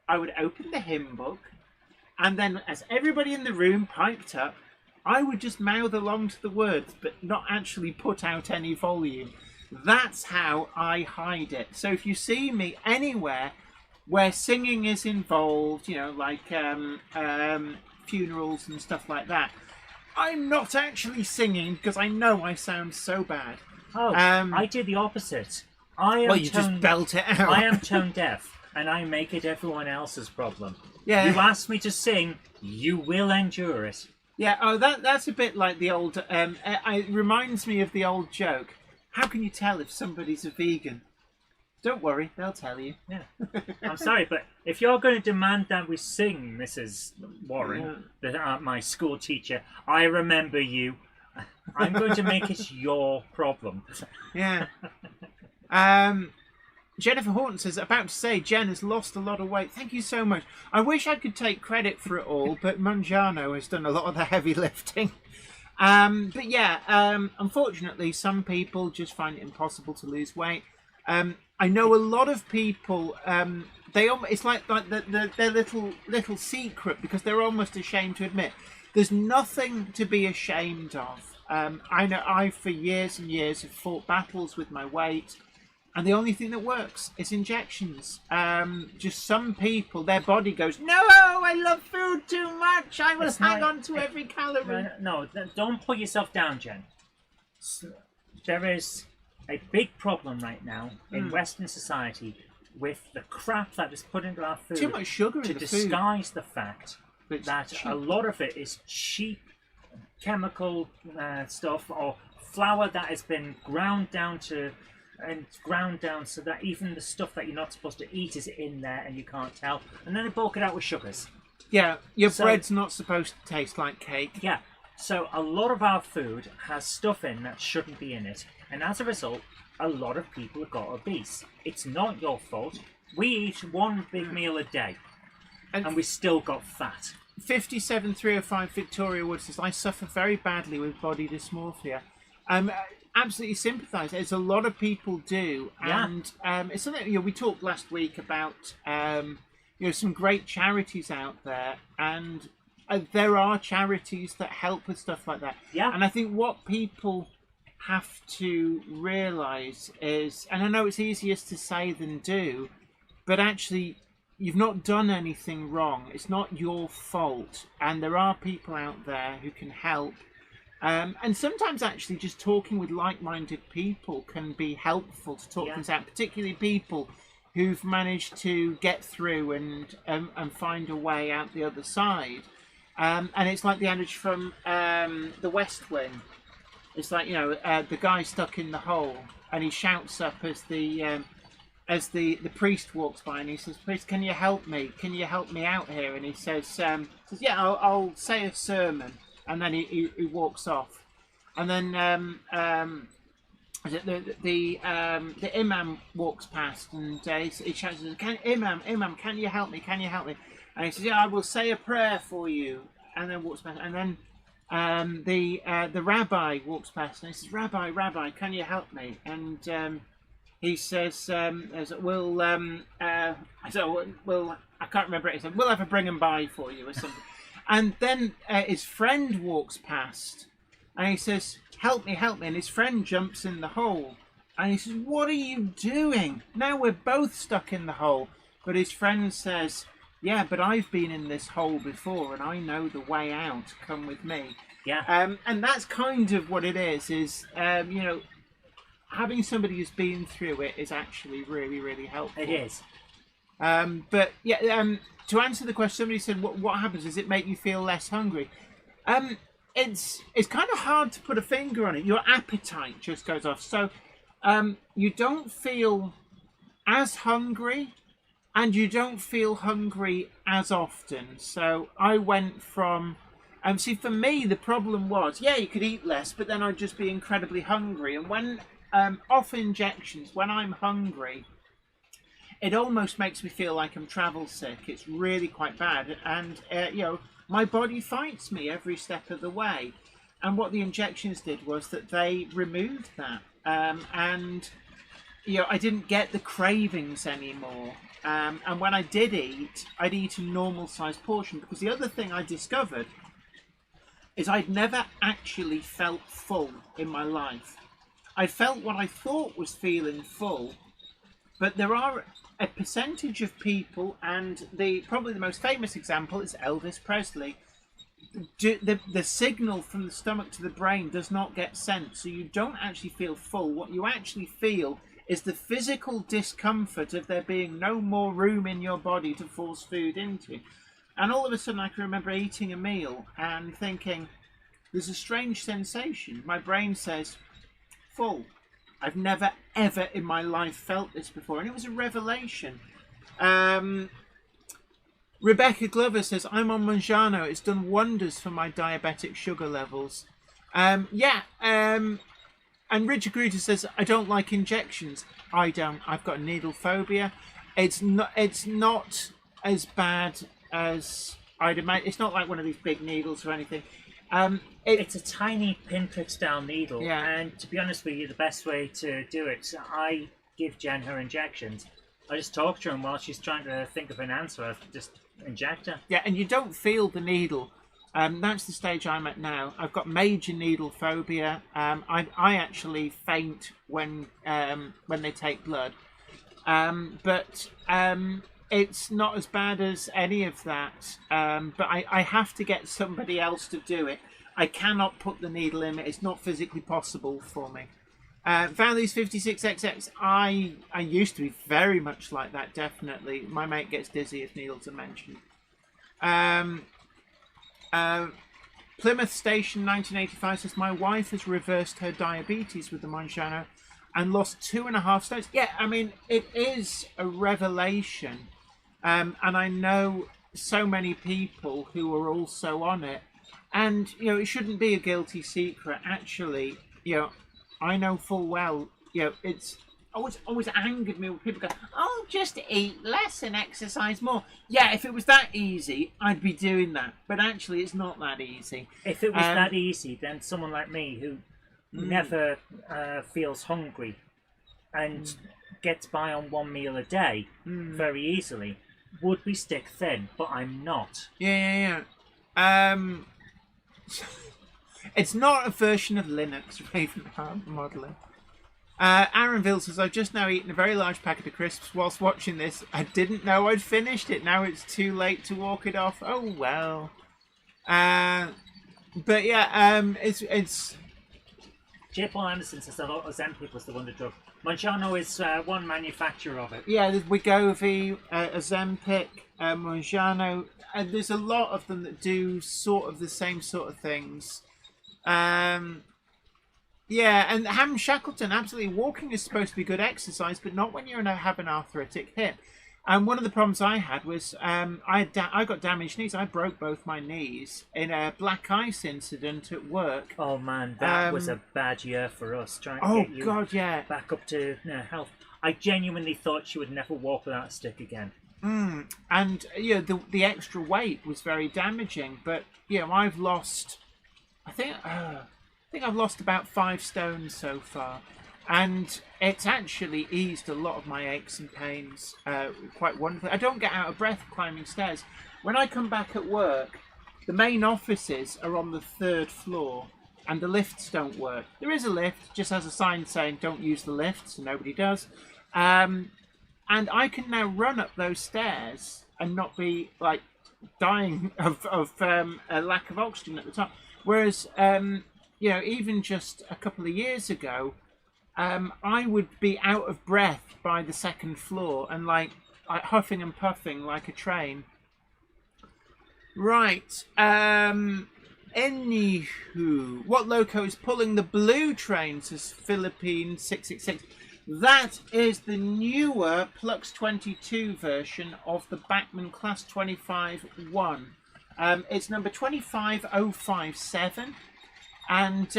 I would open the hymn book, and then as everybody in the room piped up, I would just mouth along to the words, but not actually put out any volume. That's how I hide it. So if you see me anywhere where singing is involved, you know, like funerals and stuff like that, I'm not actually singing because I know I sound so bad. Oh, I do the opposite. Just belt it out. I am tone deaf, and I make it everyone else's problem. Yeah. You ask me to sing, you will endure it. Yeah, oh, that's a bit like the old... it reminds me of the old joke. How can you tell if somebody's a vegan? Don't worry, they'll tell you. Yeah. I'm sorry, but if you're going to demand that we sing, Mrs. Warren, my school teacher, I remember you, I'm going to make it your problem. Yeah. Jennifer Horton says, about to say, Jen has lost a lot of weight. Thank you so much. I wish I could take credit for it all, but Mangiano has done a lot of the heavy lifting. But yeah, unfortunately, some people just find it impossible to lose weight. I know a lot of people, it's like their little secret, because they're almost ashamed to admit. There's nothing to be ashamed of. I know I, for years and years, have fought battles with my weight. And the only thing that works is injections. Just some people, their body goes, no, I love food too much. I will hang on to every calorie. No, don't put yourself down, Jen. There is a big problem right now in Western society with the crap that is put into our food. Too much sugar in the food. To disguise the fact that cheap. A lot of it is cheap chemical stuff, or flour that has been ground down so that even the stuff that you're not supposed to eat is in there and you can't tell, and then they bulk it out with sugars. Yeah, your bread's not supposed to taste like cake. Yeah, so a lot of our food has stuff in that shouldn't be in it, and as a result, a lot of people have got obese. It's not your fault. We eat one big meal a day. and we still got fat. 57305 Victoria Wood says, I suffer very badly with body dysmorphia. Absolutely sympathise. As a lot of people do, and it's something we talked last week about. Some great charities out there, and there are charities that help with stuff like that. Yeah. And I think what people have to realise is, and I know it's easiest to say than do, but actually, you've not done anything wrong. It's not your fault, and there are people out there who can help. And sometimes actually just talking with like-minded people can be helpful to talk things out, particularly people who've managed to get through and find a way out the other side. And it's like the adage from The West Wing. It's like, the guy stuck in the hole, and he shouts up as the priest walks by, and he says, "Priest, can you help me? Can you help me out here?" And he says, "Yeah, I'll say a sermon." And then he walks off, and then the imam walks past, and he shouts, "Imam, can you help me? Can you help me?" And he says, "Yeah, I will say a prayer for you." And then walks past, and then the rabbi walks past, and he says, "Rabbi, can you help me?" And he says, "Well, I can't remember it." He said, "We'll have a bring 'em by for you," or something. And then his friend walks past, and he says, help me. And his friend jumps in the hole. And he says, "What are you doing? Now we're both stuck in the hole." But his friend says, "Yeah, but I've been in this hole before, and I know the way out. Come with me." Yeah. And that's kind of what it is having somebody who's been through it is actually really, really helpful. It is. To answer the question, somebody said, "What happens? Does it make you feel less hungry?" It's kind of hard to put a finger on it. Your appetite just goes off, so you don't feel as hungry, and you don't feel hungry as often. So I went from for me the problem was you could eat less, but then I'd just be incredibly hungry. And when off injections, when I'm hungry, it almost makes me feel like I'm travel sick. It's really quite bad. And, my body fights me every step of the way. And what the injections did was that they removed that. I didn't get the cravings anymore. And when I did eat, I'd eat a normal sized portion. Because the other thing I discovered is I'd never actually felt full in my life. I felt what I thought was feeling full. But there are a percentage of people, and probably the most famous example is Elvis Presley. The signal from the stomach to the brain does not get sent, so you don't actually feel full. What you actually feel is the physical discomfort of there being no more room in your body to force food into. And all of a sudden I can remember eating a meal and thinking, there's a strange sensation. My brain says, full. I've never, ever in my life felt this before. And it was a revelation. Rebecca Glover says, I'm on Monjano. It's done wonders for my diabetic sugar levels. And Richard Gruter says, I don't like injections. I don't. I've got needle phobia. It's not as bad as I'd imagine. It's not like one of these big needles or anything. It's a tiny pinprick style needle, yeah. And to be honest with you, the best way to do it, so I give Jen her injections. I just talk to her, and while she's trying to think of an answer, I just inject her. Yeah, and you don't feel the needle. That's the stage I'm at now. I've got major needle phobia. I actually faint when they take blood. But it's not as bad as any of that. But I have to get somebody else to do it. I cannot put the needle in it. It's not physically possible for me. Values 56XX. I used to be very much like that, definitely. My mate gets dizzy if needles are mentioned. Plymouth Station 1985 says, my wife has reversed her diabetes with the Monjano and lost 2.5 stones. Yeah, I mean, it is a revelation. And I know so many people who are also on it. And, it shouldn't be a guilty secret. Actually, I know full well, it's always angered me when people go, "Oh, just eat less and exercise more." Yeah, if it was that easy, I'd be doing that. But actually, it's not that easy. If it was that easy, then someone like me who never feels hungry and gets by on one meal a day very easily would be stick thin. But I'm not. Yeah. It's not a version of Linux, Ravenheart modelling. Aaronville says, I've just now eaten a very large packet of crisps whilst watching this. I didn't know I'd finished it. Now it's too late to walk it off. Oh, well. But yeah, it's... J. Paul Anderson says that Ozempic was the wonder drug. Monjano is one manufacturer of it. Yeah, there's Wegovy, Ozempic, Monjano. There's a lot of them that do sort of the same sort of things. Yeah, and Ham Shackleton, absolutely. Walking is supposed to be good exercise, but not when you have an arthritic hip. And one of the problems I had was I got damaged knees. I broke both my knees in a black ice incident at work. Oh man, that was a bad year for us trying to get you back up to health. I genuinely thought she would never walk without a stick again. And the extra weight was very damaging. But I've lost, I think I've lost about 5 stones so far. And it's actually eased a lot of my aches and pains quite wonderfully. I don't get out of breath climbing stairs. When I come back at work, the main offices are on the 3rd floor and the lifts don't work. There is a lift, just has a sign saying don't use the lift, so nobody does. And I can now run up those stairs and not be like dying of a lack of oxygen at the top. Whereas, even just a couple of years ago, I would be out of breath by the 2nd floor and like huffing and puffing like a train. Right. Anywho, what loco is pulling the blue train, says Philippine 666. That is the newer Plux 22 version of the Bachmann Class 25-1. It's number 25057. And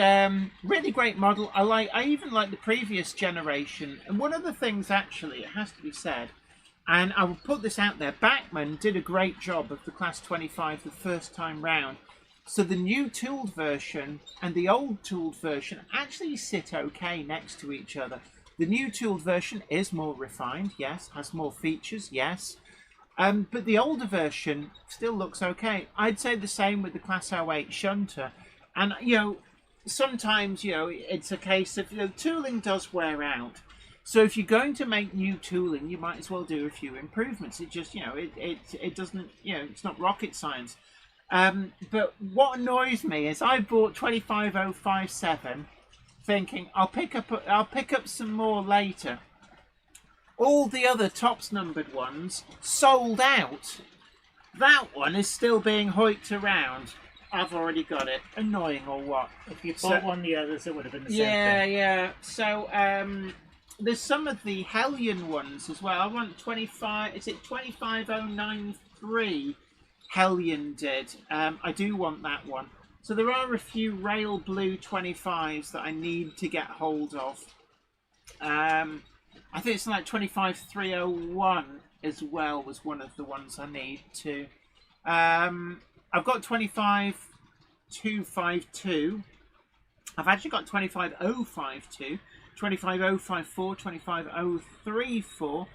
really great model. I even like the previous generation. And one of the things, actually, it has to be said, and I will put this out there, Bachmann did a great job of the Class 25 the first time round. So the new tooled version and the old tooled version actually sit okay next to each other. The new tooled version is more refined, yes, has more features, yes. But the older version still looks okay. I'd say the same with the Class 08 shunter. And, sometimes, it's a case of, tooling does wear out. So if you're going to make new tooling, you might as well do a few improvements. It just, it doesn't, it's not rocket science. But what annoys me is I bought 25057 thinking I'll pick up some more later. All the other tops numbered ones sold out. That one is still being hoiked around. I've already got it. Annoying or what? If you bought one of the others, it would have been the same thing. Yeah. So there's some of the Hellion ones as well. I want 25. Is it 25093? Hellion did. I do want that one. So there are a few Rail Blue 25s that I need to get hold of. I think it's like 25301 as well was one of the ones I need to. I've got 25252. I've actually got 25052, 25054, 25034.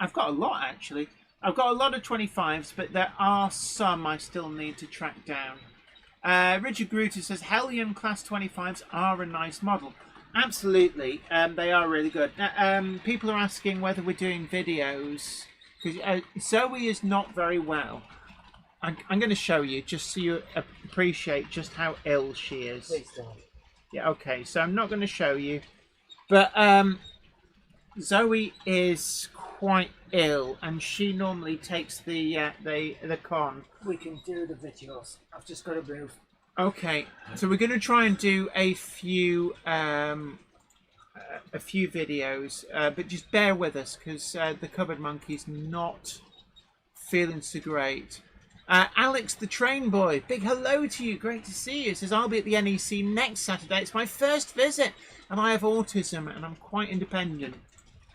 I've got a lot actually. I've got a lot of 25s, but there are some I still need to track down. Richard Gruter says Hellion Class 25s are a nice model. Absolutely, they are really good. People are asking whether we're doing videos because Zoe is not very well. I'm going to show you just so you appreciate just how ill she is. Please don't. Yeah, okay. So I'm not going to show you, but Zoe is quite ill, and she normally takes the con. We can do the videos. I've just got to move. Okay, so we're going to try and do a few videos, but just bear with us because the Cupboard Monkey's not feeling so great. Alex the Train Boy, big hello to you. Great to see you. Says, I'll be at the NEC next Saturday. It's my first visit, and I have autism, and I'm quite independent.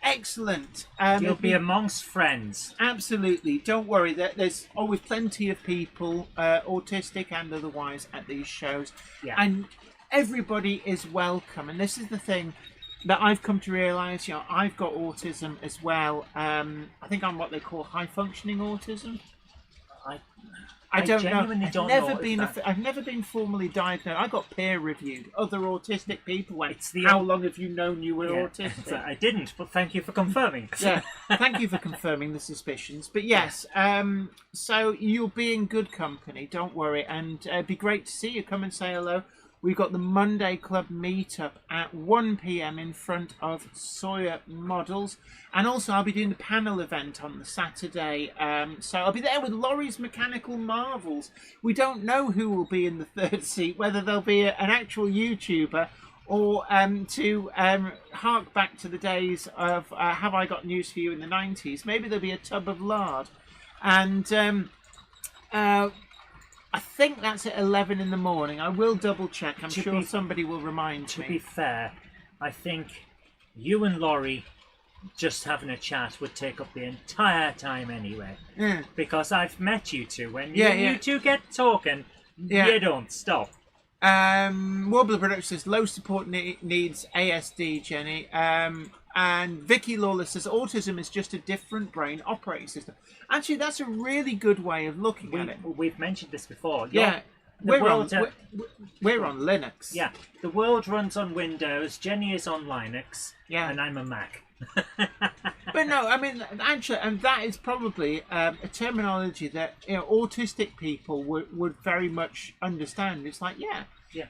Excellent. You'll be amongst friends. Absolutely. Don't worry. There's always plenty of people, autistic and otherwise, at these shows. Yeah. And everybody is welcome. And this is the thing that I've come to realise. You know, I've got autism as well. I think I'm what they call high-functioning autism. I don't know. I've never been formally diagnosed. I got peer reviewed. Other autistic people went, how long have you known you were autistic? I didn't, but thank you for confirming. Yeah, thank you for confirming the suspicions. But yes, so you'll be in good company. Don't worry, and it'd be great to see you. Come and say hello. We've got the Monday Club meetup at 1 p.m. in front of Sawyer Models. And also I'll be doing the panel event on the Saturday. So I'll be there with Laurie's Mechanical Marvels. We don't know who will be in the third seat, whether there'll be an actual YouTuber or to hark back to the days of Have I Got News For You in the 90s. Maybe there'll be a tub of lard. And I think that's at 11 in the morning. I will double check. I'm sure somebody will remind me. To be fair, I think you and Laurie just having a chat would take up the entire time anyway. Yeah. Because I've met you two. When you two get talking, you don't stop. Warbler Productions says low support needs ASD, Jenny. And Vicky Lawless says autism is just a different brain operating system. Actually, that's a really good way of looking at it. We've mentioned this before. We're on Linux. Yeah, the world runs on Windows. Jenny is on Linux. Yeah, and I'm a Mac. But no, I mean, actually, and that is probably a terminology that autistic people would very much understand. It's like,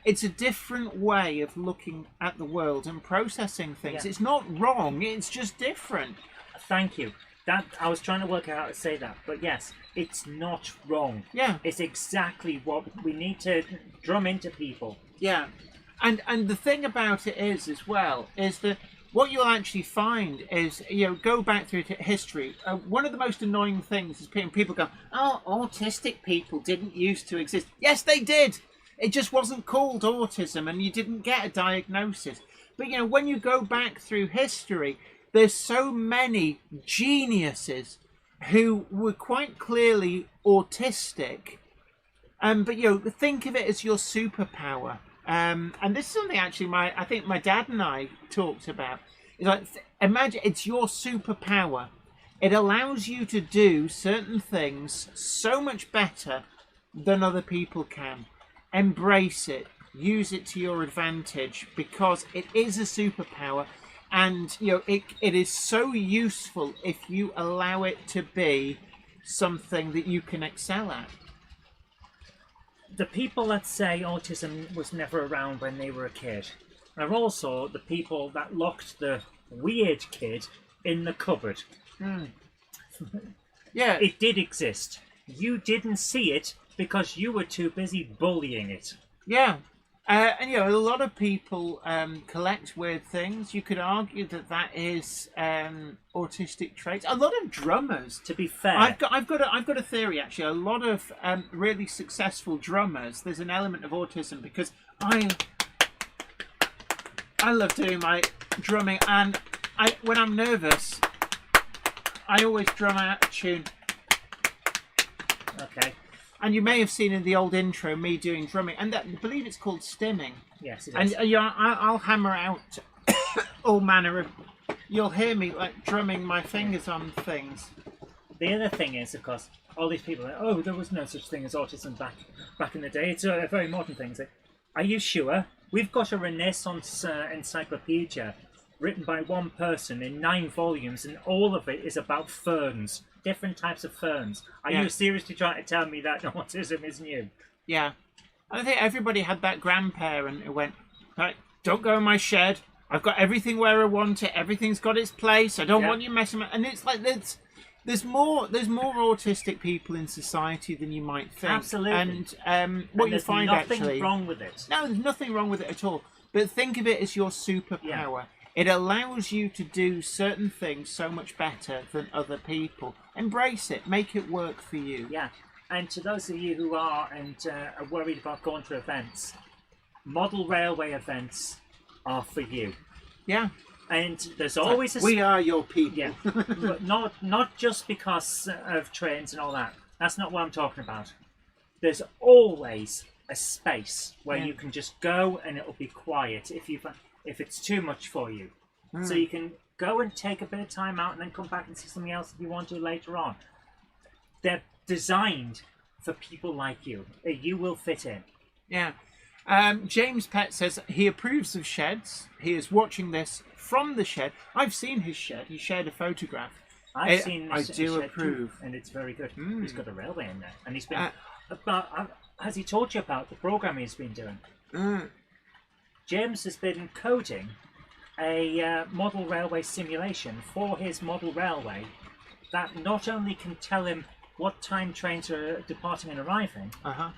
it's a different way of looking at the world and processing things. It's not wrong. It's just different. Thank you. That I was trying to work out how to say that, but yes, it's not wrong. Yeah, it's exactly what we need to drum into people. Yeah, and the thing about it is as well is that what you'll actually find is, go back through to history. One of the most annoying things is people go, "Oh, autistic people didn't used to exist." Yes, they did. It just wasn't called autism, and you didn't get a diagnosis. But when you go back through history, there's so many geniuses who were quite clearly autistic. But think of it as your superpower. And this is something actually I think my dad and I talked about. It's like, imagine it's your superpower. It allows you to do certain things so much better than other people can. Embrace it. Use it to your advantage because it is a superpower. And it is so useful if you allow it to be something that you can excel at. The people that say autism was never around when they were a kid are also the people that locked the weird kid in the cupboard. Yeah, it did exist. You didn't see it because you were too busy bullying it. Yeah. And a lot of people collect weird things. You could argue that is autistic traits. A lot of drummers. To be fair, I've got a theory actually. A lot of really successful drummers. There's an element of autism because I love doing my drumming, and when I'm nervous, I always drum out a tune. Okay. And you may have seen in the old intro me doing drumming, and I believe it's called stimming. Yes, it is. And I'll hammer out all manner of. You'll hear me like drumming my fingers on things. The other thing is, of course, all these people are, there was no such thing as autism back in the day. It's a very modern thing. Are you sure? We've got a Renaissance encyclopedia written by one person in 9 volumes, and all of it is about ferns. Different types of ferns. Are you seriously trying to tell me that autism is new? Yeah. I think everybody had that grandparent who went, right, don't go in my shed. I've got everything where I want it. Everything's got its place. I don't want you messing with. And it's like there's more autistic people in society than you might think. Absolutely. And what you find actually, there's nothing wrong with it. No, there's nothing wrong with it at all. But think of it as your superpower. Yeah. It allows you to do certain things so much better than other people. Embrace it. Make it work for you. Yeah. And to those of you who are worried about going to events, model railway events are for you. Yeah. And there's always a... We are your people. Yeah, but not just because of trains and all that. That's not what I'm talking about. There's always a space where you can just go and it'll be quiet if it's too much for you. So you can go and take a bit of time out and then come back and see something else if you want to later on. They're designed for people like you. You will fit in. Yeah. James Pett says he approves of sheds. He is watching this from the shed. I've seen his shed. He shared a photograph. I've seen I this do shed approve. too, and it's very good. He's got a railway in there. And he's been... has he told you about the program he's been doing? James has been coding a model railway simulation for his model railway that not only can tell him what time trains are departing and arriving,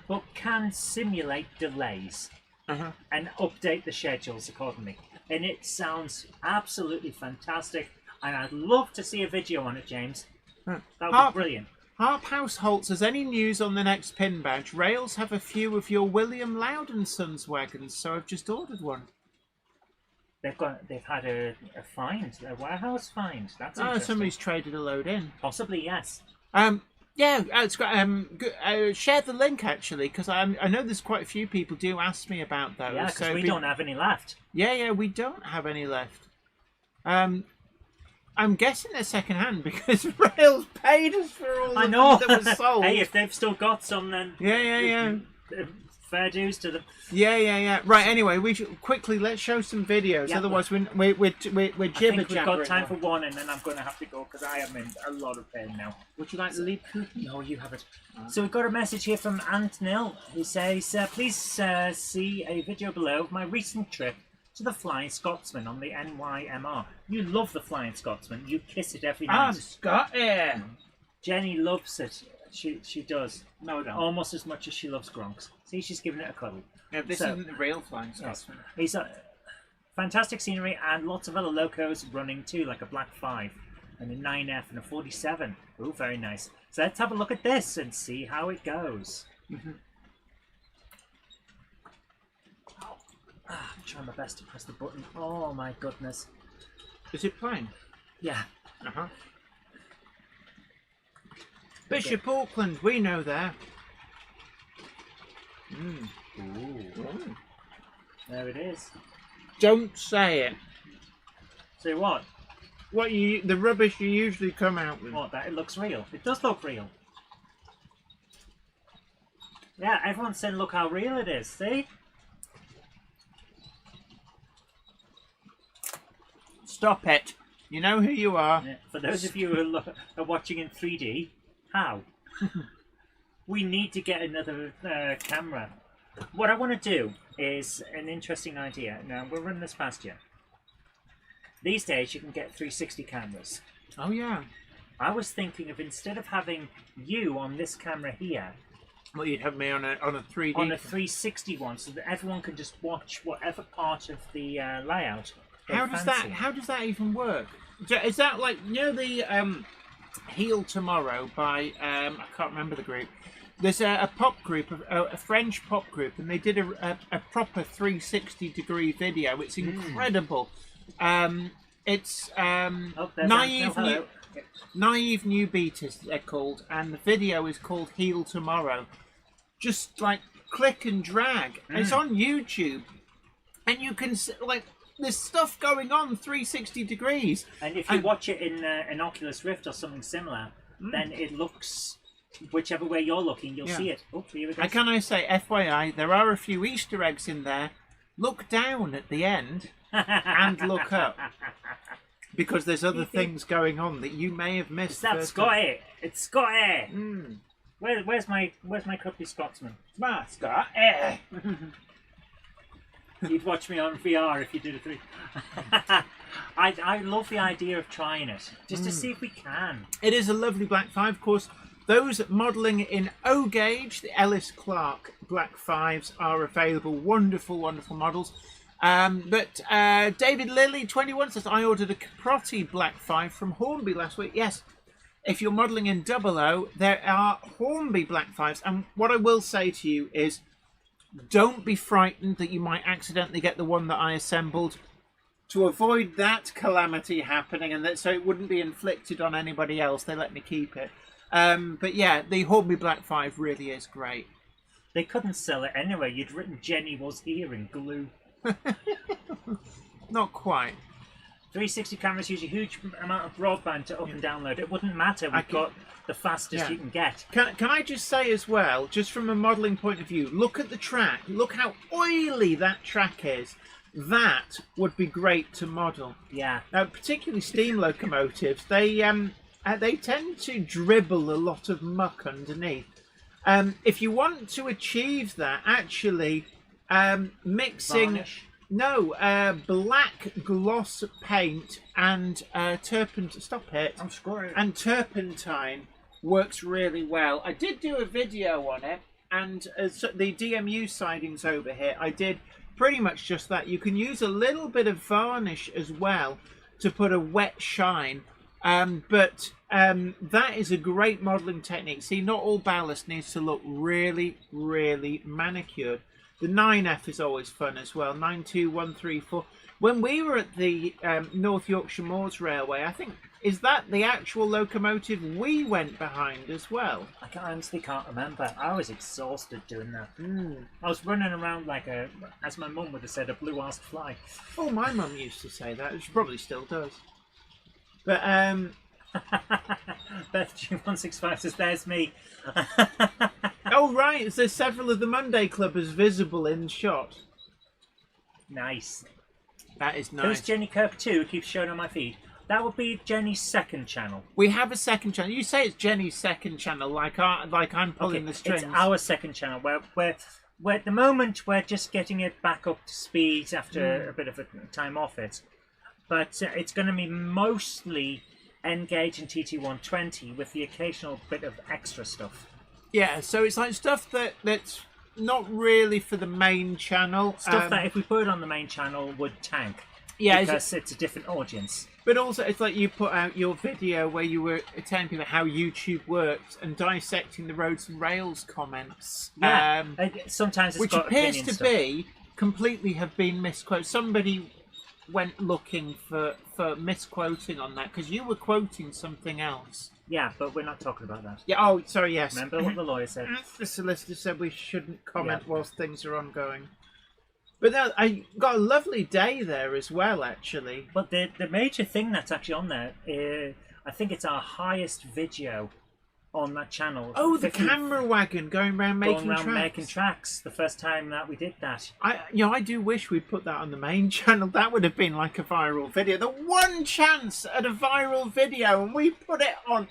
but can simulate delays and update the schedules accordingly. And it sounds absolutely fantastic. And I'd love to see a video on it, James. That would be brilliant. Harp House Holtz, has any news on the next pin badge? Rails have a few of your William Loudon Sons wagons, so I've just ordered one. They've had a find, a warehouse find. That's interesting. Somebody's traded a load in. Possibly, yes. Yeah, it's got. Share the link actually, because I know there's quite a few people do ask me about those. Yeah, because we don't have any left. Yeah, we don't have any left. I'm guessing they're second hand because Rails paid us for all the ones that was sold. Hey, if they've still got some, then yeah. Fair dues to them. Yeah. Right. Anyway, let's show some videos. Yeah, otherwise, we're jibber I think we've got time for one, and then I'm going to have to go because I am in a lot of pain now. Would you like the lead? No, you have it. So we've got a message here from Ant Nil who says, "Please see a video below of my recent trip to the Flying Scotsman on the NYMR. You love the Flying Scotsman. You kiss it every night." I'm Scottish. Jenny loves it. She does. No, I don't. Almost as much as she loves Gronks. See, she's giving it a cuddle. Yeah, this isn't the real Flying Scotsman. He's fantastic scenery and lots of other locos running too, like a Black 5 and a 9F and a 47. Oh, very nice. So let's have a look at this and see how it goes. I'm trying my best to press the button. Oh my goodness. Is it playing? Yeah. Bishop Auckland, we know there. Ooh. There it is. Don't say it. So what? The rubbish you usually come out with. What, that it looks real? It does look real. Yeah, everyone's saying look how real it is, see? Stop it. You know who you are. Yeah. For those of you who are watching in 3D, how? We need to get another camera. What I want to do is an interesting idea. Now, we'll run this past you. These days, you can get 360 cameras. Oh, yeah. I was thinking of, instead of having you on this camera here, well, you'd have me on a 3D. On a 360 one, so that everyone can just watch whatever part of the layout. How does that even work? Is that like, you know, the Heal Tomorrow by I can't remember the group. There's a pop group, a French pop group, and they did a proper 360 degree video. It's incredible. It's Naive New Beaters, they're called, and the video is called Heal Tomorrow. Just like click and drag. And it's on YouTube, and you can like. There's stuff going on 360 degrees. And if you watch it in an Oculus Rift or something similar, then it looks, whichever way you're looking, you'll see it. Oh, here we go. And can I say, FYI, there are a few Easter eggs in there. Look down at the end and look up. Because there's other things going on that you may have missed. That's Scotty. It's Scotty. Where's my cuddly Scotsman? My Scotty. You'd watch me on VR if you did a 3. I love the idea of trying it, just to see if we can. It is a lovely Black 5, of course. Those modelling in O gauge, the Ellis Clark Black 5s are available. Wonderful, wonderful models. But David Lilly, 21, says, I ordered a Caprotti Black 5 from Hornby last week. Yes, if you're modelling in 00, there are Hornby Black 5s. And what I will say to you is, don't be frightened that you might accidentally get the one that I assembled. To avoid that calamity happening, and that so it wouldn't be inflicted on anybody else, they let me keep it. But yeah, the Hornby Black 5 really is great. They couldn't sell it anyway. You'd written Jenny was here in glue. Not quite. 360 cameras use a huge amount of broadband to up and download. It wouldn't matter. We've got the fastest you can get. Can I just say as well, just from a modelling point of view, look at the track. Look how oily that track is. That would be great to model. Yeah. Now, particularly steam locomotives, they tend to dribble a lot of muck underneath. If you want to achieve that, actually, mixing Varnish. black gloss paint and turpentine works really well. I did do a video on it, and so the DMU sidings over here, I did pretty much just that. You can use a little bit of varnish as well to put a wet shine. But that is a great modelling technique. See, not all ballast needs to look really, really manicured. The 9F is always fun as well. 92134. When we were at the North Yorkshire Moors Railway, I think, is that the actual locomotive we went behind as well? I honestly can't remember. I was exhausted doing that. I was running around like as my mum would have said, a blue-arsed fly. Oh, my mum used to say that. She probably still does. But Beth G165 says, "There's me." oh right, so several of the Monday Clubbers visible in shot. Nice. That is nice. There's Jenny Kirk too, who keeps showing on my feed. That would be Jenny's second channel. We have a second channel. You say it's Jenny's second channel, like I'm pulling the strings. It's our second channel. Where at the moment we're just getting it back up to speed after a bit of a time off it. But it's going to be mostly N-Gauge and TT120 with the occasional bit of extra stuff. Yeah, so it's like stuff that's not really for the main channel. Stuff that if we put it on the main channel would tank. Yeah, because it's a different audience. But also, it's like you put out your video where you were telling people how YouTube works and dissecting the roads and rails comments. Yeah, sometimes it's which got appears to stuff. be completely have been misquoted. Somebody went looking for misquoting on that because you were quoting something else. Yeah, but we're not talking about that. Yeah. Oh, sorry. Yes. Remember what the lawyer said. The solicitor said we shouldn't comment whilst things are ongoing. But no, I got a lovely day there as well, actually. But the major thing that's actually on there, I think it's our highest video on that channel. Oh, the camera wagon going around making tracks. The first time that we did that. I do wish we'd put that on the main channel. That would have been like a viral video. The one chance at a viral video, and we put it on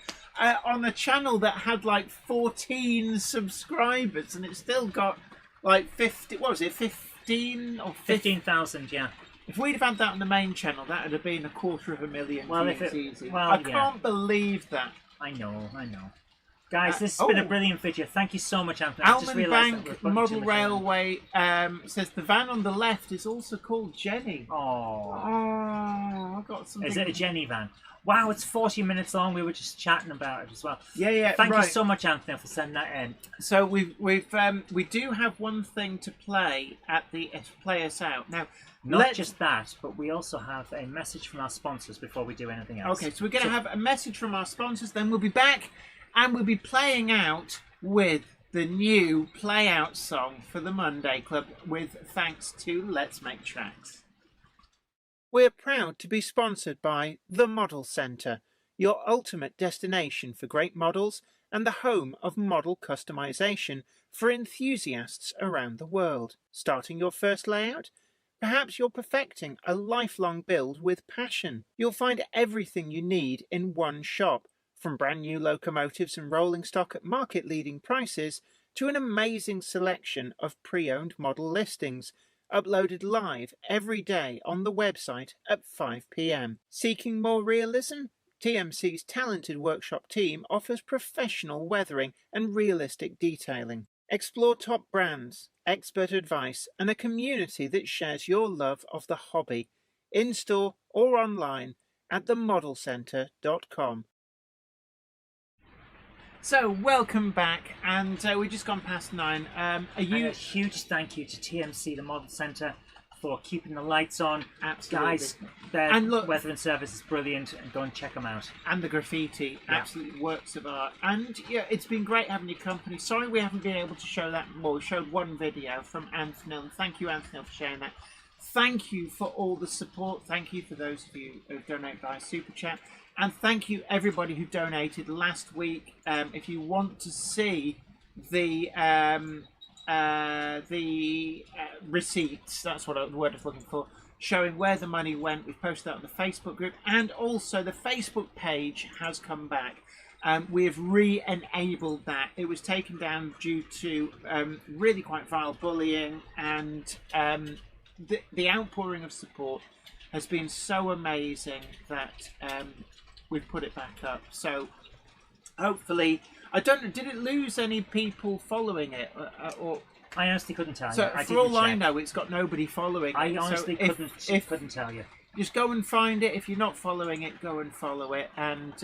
a channel that had like 14 subscribers, and it still got like 50. What was it? 15 or 15,000? Yeah. If we'd have had that on the main channel, that would have been 250,000 views easy. Well, I can't believe that. I know. Guys, this has been a brilliant video. Thank you so much, Anthony. Almond Bank Model Railway says the van on the left is also called Jenny. Oh, I got something. Is it a Jenny van? Wow, it's 40 minutes long. We were just chatting about it as well. Yeah. Thank you so much, Anthony, for sending that in. So we do have one thing to play play us out now. Not just that, but we also have a message from our sponsors before we do anything else. Okay, so we're going to have a message from our sponsors. Then we'll be back, and we'll be playing out with the new Play Out song for the Monday Club, with thanks to Let's Make Tracks. We're proud to be sponsored by The Model Centre, your ultimate destination for great models and the home of model customization for enthusiasts around the world. Starting your first layout? Perhaps you're perfecting a lifelong build with passion. You'll find everything you need in one shop, from brand new locomotives and rolling stock at market-leading prices to an amazing selection of pre-owned model listings, uploaded live every day on the website at 5 p.m. Seeking more realism? TMC's talented workshop team offers professional weathering and realistic detailing. Explore top brands, expert advice, and a community that shares your love of the hobby, in-store or online at themodelcentre.com. So, welcome back, and we've just gone past 9. And a huge thank you to TMC, the Model Centre, for keeping the lights on. Absolutely. Guys, their And look- weathering service is brilliant, and go and check them out. And the graffiti, absolutely works of art. And yeah, it's been great having your company. Sorry we haven't been able to show that more. We showed one video from Anthony, and thank you, Anthony, for sharing that. Thank you for all the support. Thank you for those of you who donate via Super Chat. And thank you everybody who donated last week. If you want to see the receipts, that's what the word I was looking for, showing where the money went, we've posted that on the Facebook group, and also the Facebook page has come back. We have re-enabled that. It was taken down due to really quite vile bullying, and the outpouring of support has been so amazing that we've put it back up. So hopefully, I don't know, did it lose any people following it? Or I honestly couldn't tell so you. I for all didn't I check. know, it's got nobody following I it. honestly So couldn't tell you. just go and find it. If you're not following it, go and follow it. And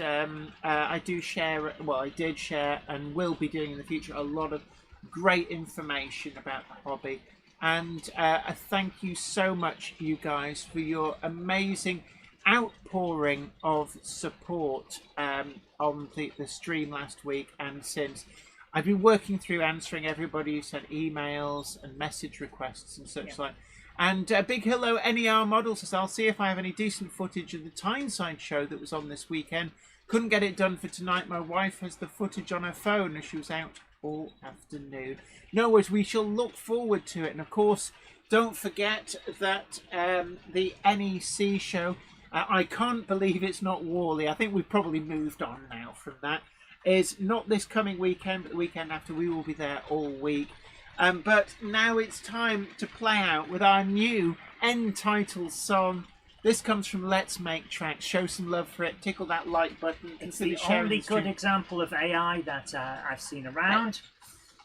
I do share, well, I did share and will be doing in the future a lot of great information about the hobby. And I thank you so much, you guys, for your amazing outpouring of support on the stream last week and since. I've been working through answering everybody who sent emails and message requests and such like. And a big hello, NER Models. I'll see if I have any decent footage of the Tyneside show that was on this weekend. Couldn't get it done for tonight. My wife has the footage on her phone as she was out all afternoon. No worries, we shall look forward to it. And of course, don't forget that the NEC show, I can't believe it's not Worley. I think we've probably moved on now from that. Is not this coming weekend, but the weekend after. We will be there all week. But now it's time to play out with our new end title song. This comes from Let's Make Tracks. Show some love for it. Tickle that like button. It's Consider the sharing only the stream. good example of AI that I've seen around,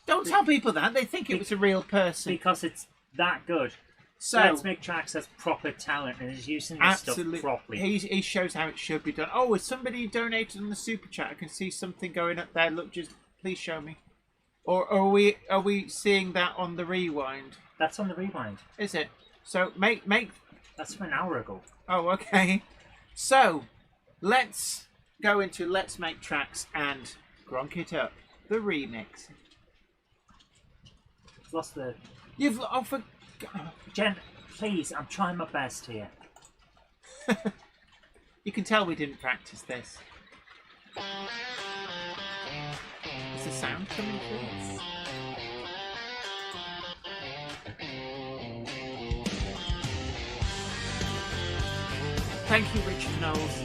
Don't tell people that. They think it was a real person. because it's that good. So Let's Make Tracks has proper talent and is using this stuff absolutely, properly. he shows how it should be done. Oh, has somebody donated on the super chat? I can see something going up there. Look, just please show me. Or are we seeing that on the rewind? That's on the rewind. Is it? So make. That's from an hour ago. Oh, okay. So let's go into Let's Make Tracks and Gronk It Up, the remix. I've lost the... You've for Jen, please, I'm trying my best here. you can tell we didn't practice this. Is the sound coming through? Thank you, Richard Knowles.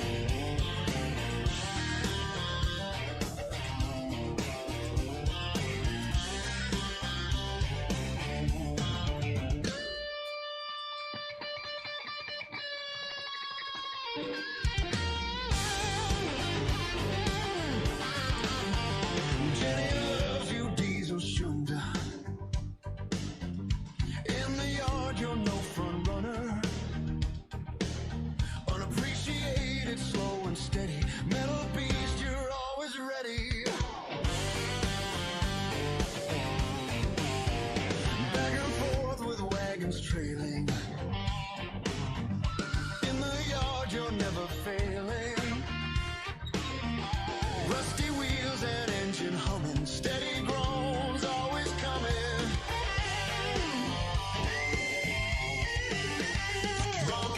Jenny loves you, diesel shoulder. In the yard, you're no front runner. Unappreciated, slow and steady. Metal beast, you're always ready. Back and forth with wagons trailing. In the yard, you're never failing. Rusty wheels and engine humming, steady groans always coming. Gronk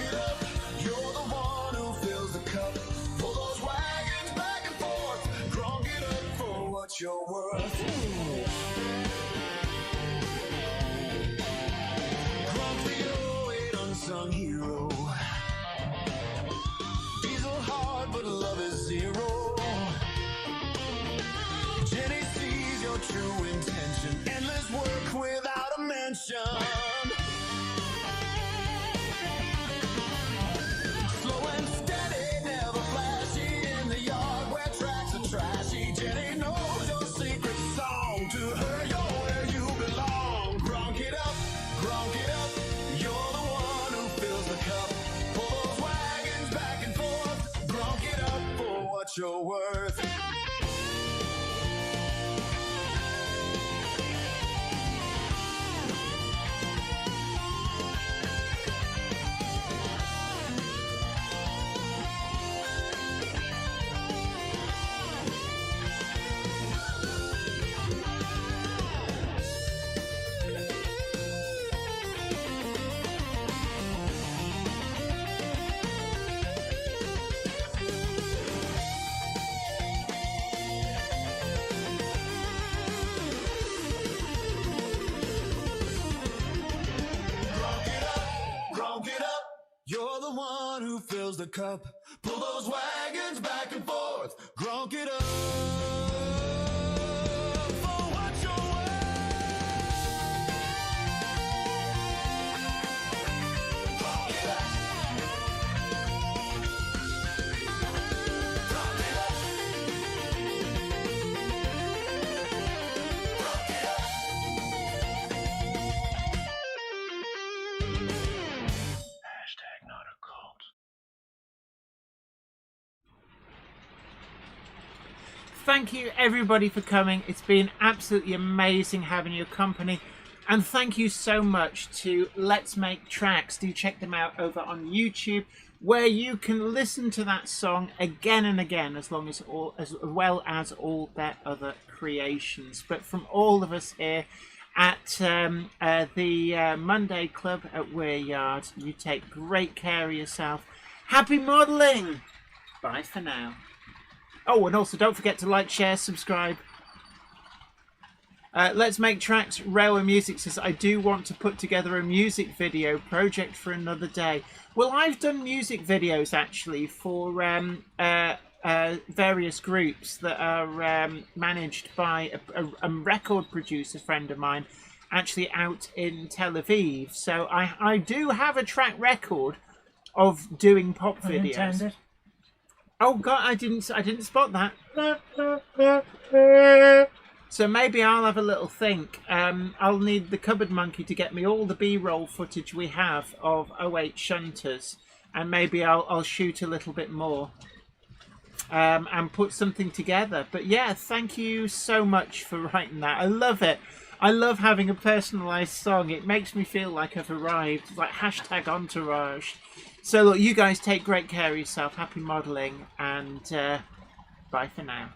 it up, you're the one who fills the cup. Pull those wagons back and forth, gronk it up for what you're worth. Gronk the 08 unsung hero. Diesel hard, but love is zero. Jenny sees your true intention. Endless work without a mention. Slow and steady, never flashy. In the yard where tracks are trashy. Jenny knows your secret song. To her, you're where you belong. Gronk it up, you're the one who fills the cup. Pull those wagons back and forth, gronk it up for what you're worth. one who fills the cup. Pull those wagons back and forth, grunk it up. For what's your Thank you everybody for coming. It's been absolutely amazing having your company. And thank you so much to Let's Make Tracks. Do check them out over on YouTube, where you can listen to that song again and again, as well as all their other creations. But from all of us here at the Monday Club at Weir Yard, you take great care of yourself. Happy modelling! Bye for now. Oh, and also don't forget to like, share, subscribe. Let's Make Tracks. Railway Music says, I do want to put together a music video project for another day. Well, I've done music videos actually for various groups that are managed by a record producer friend of mine, actually out in Tel Aviv. So I do have a track record of doing pop videos. Unintended. Oh God, I didn't spot that. So maybe I'll have a little think. I'll need the Cupboard Monkey to get me all the B-roll footage we have of 08 Shunters, and maybe I'll shoot a little bit more and put something together. But yeah, thank you so much for writing that. I love it. I love having a personalised song. It makes me feel like I've arrived. It's like hashtag entourage. So look, you guys take great care of yourself. Happy modelling, and bye for now.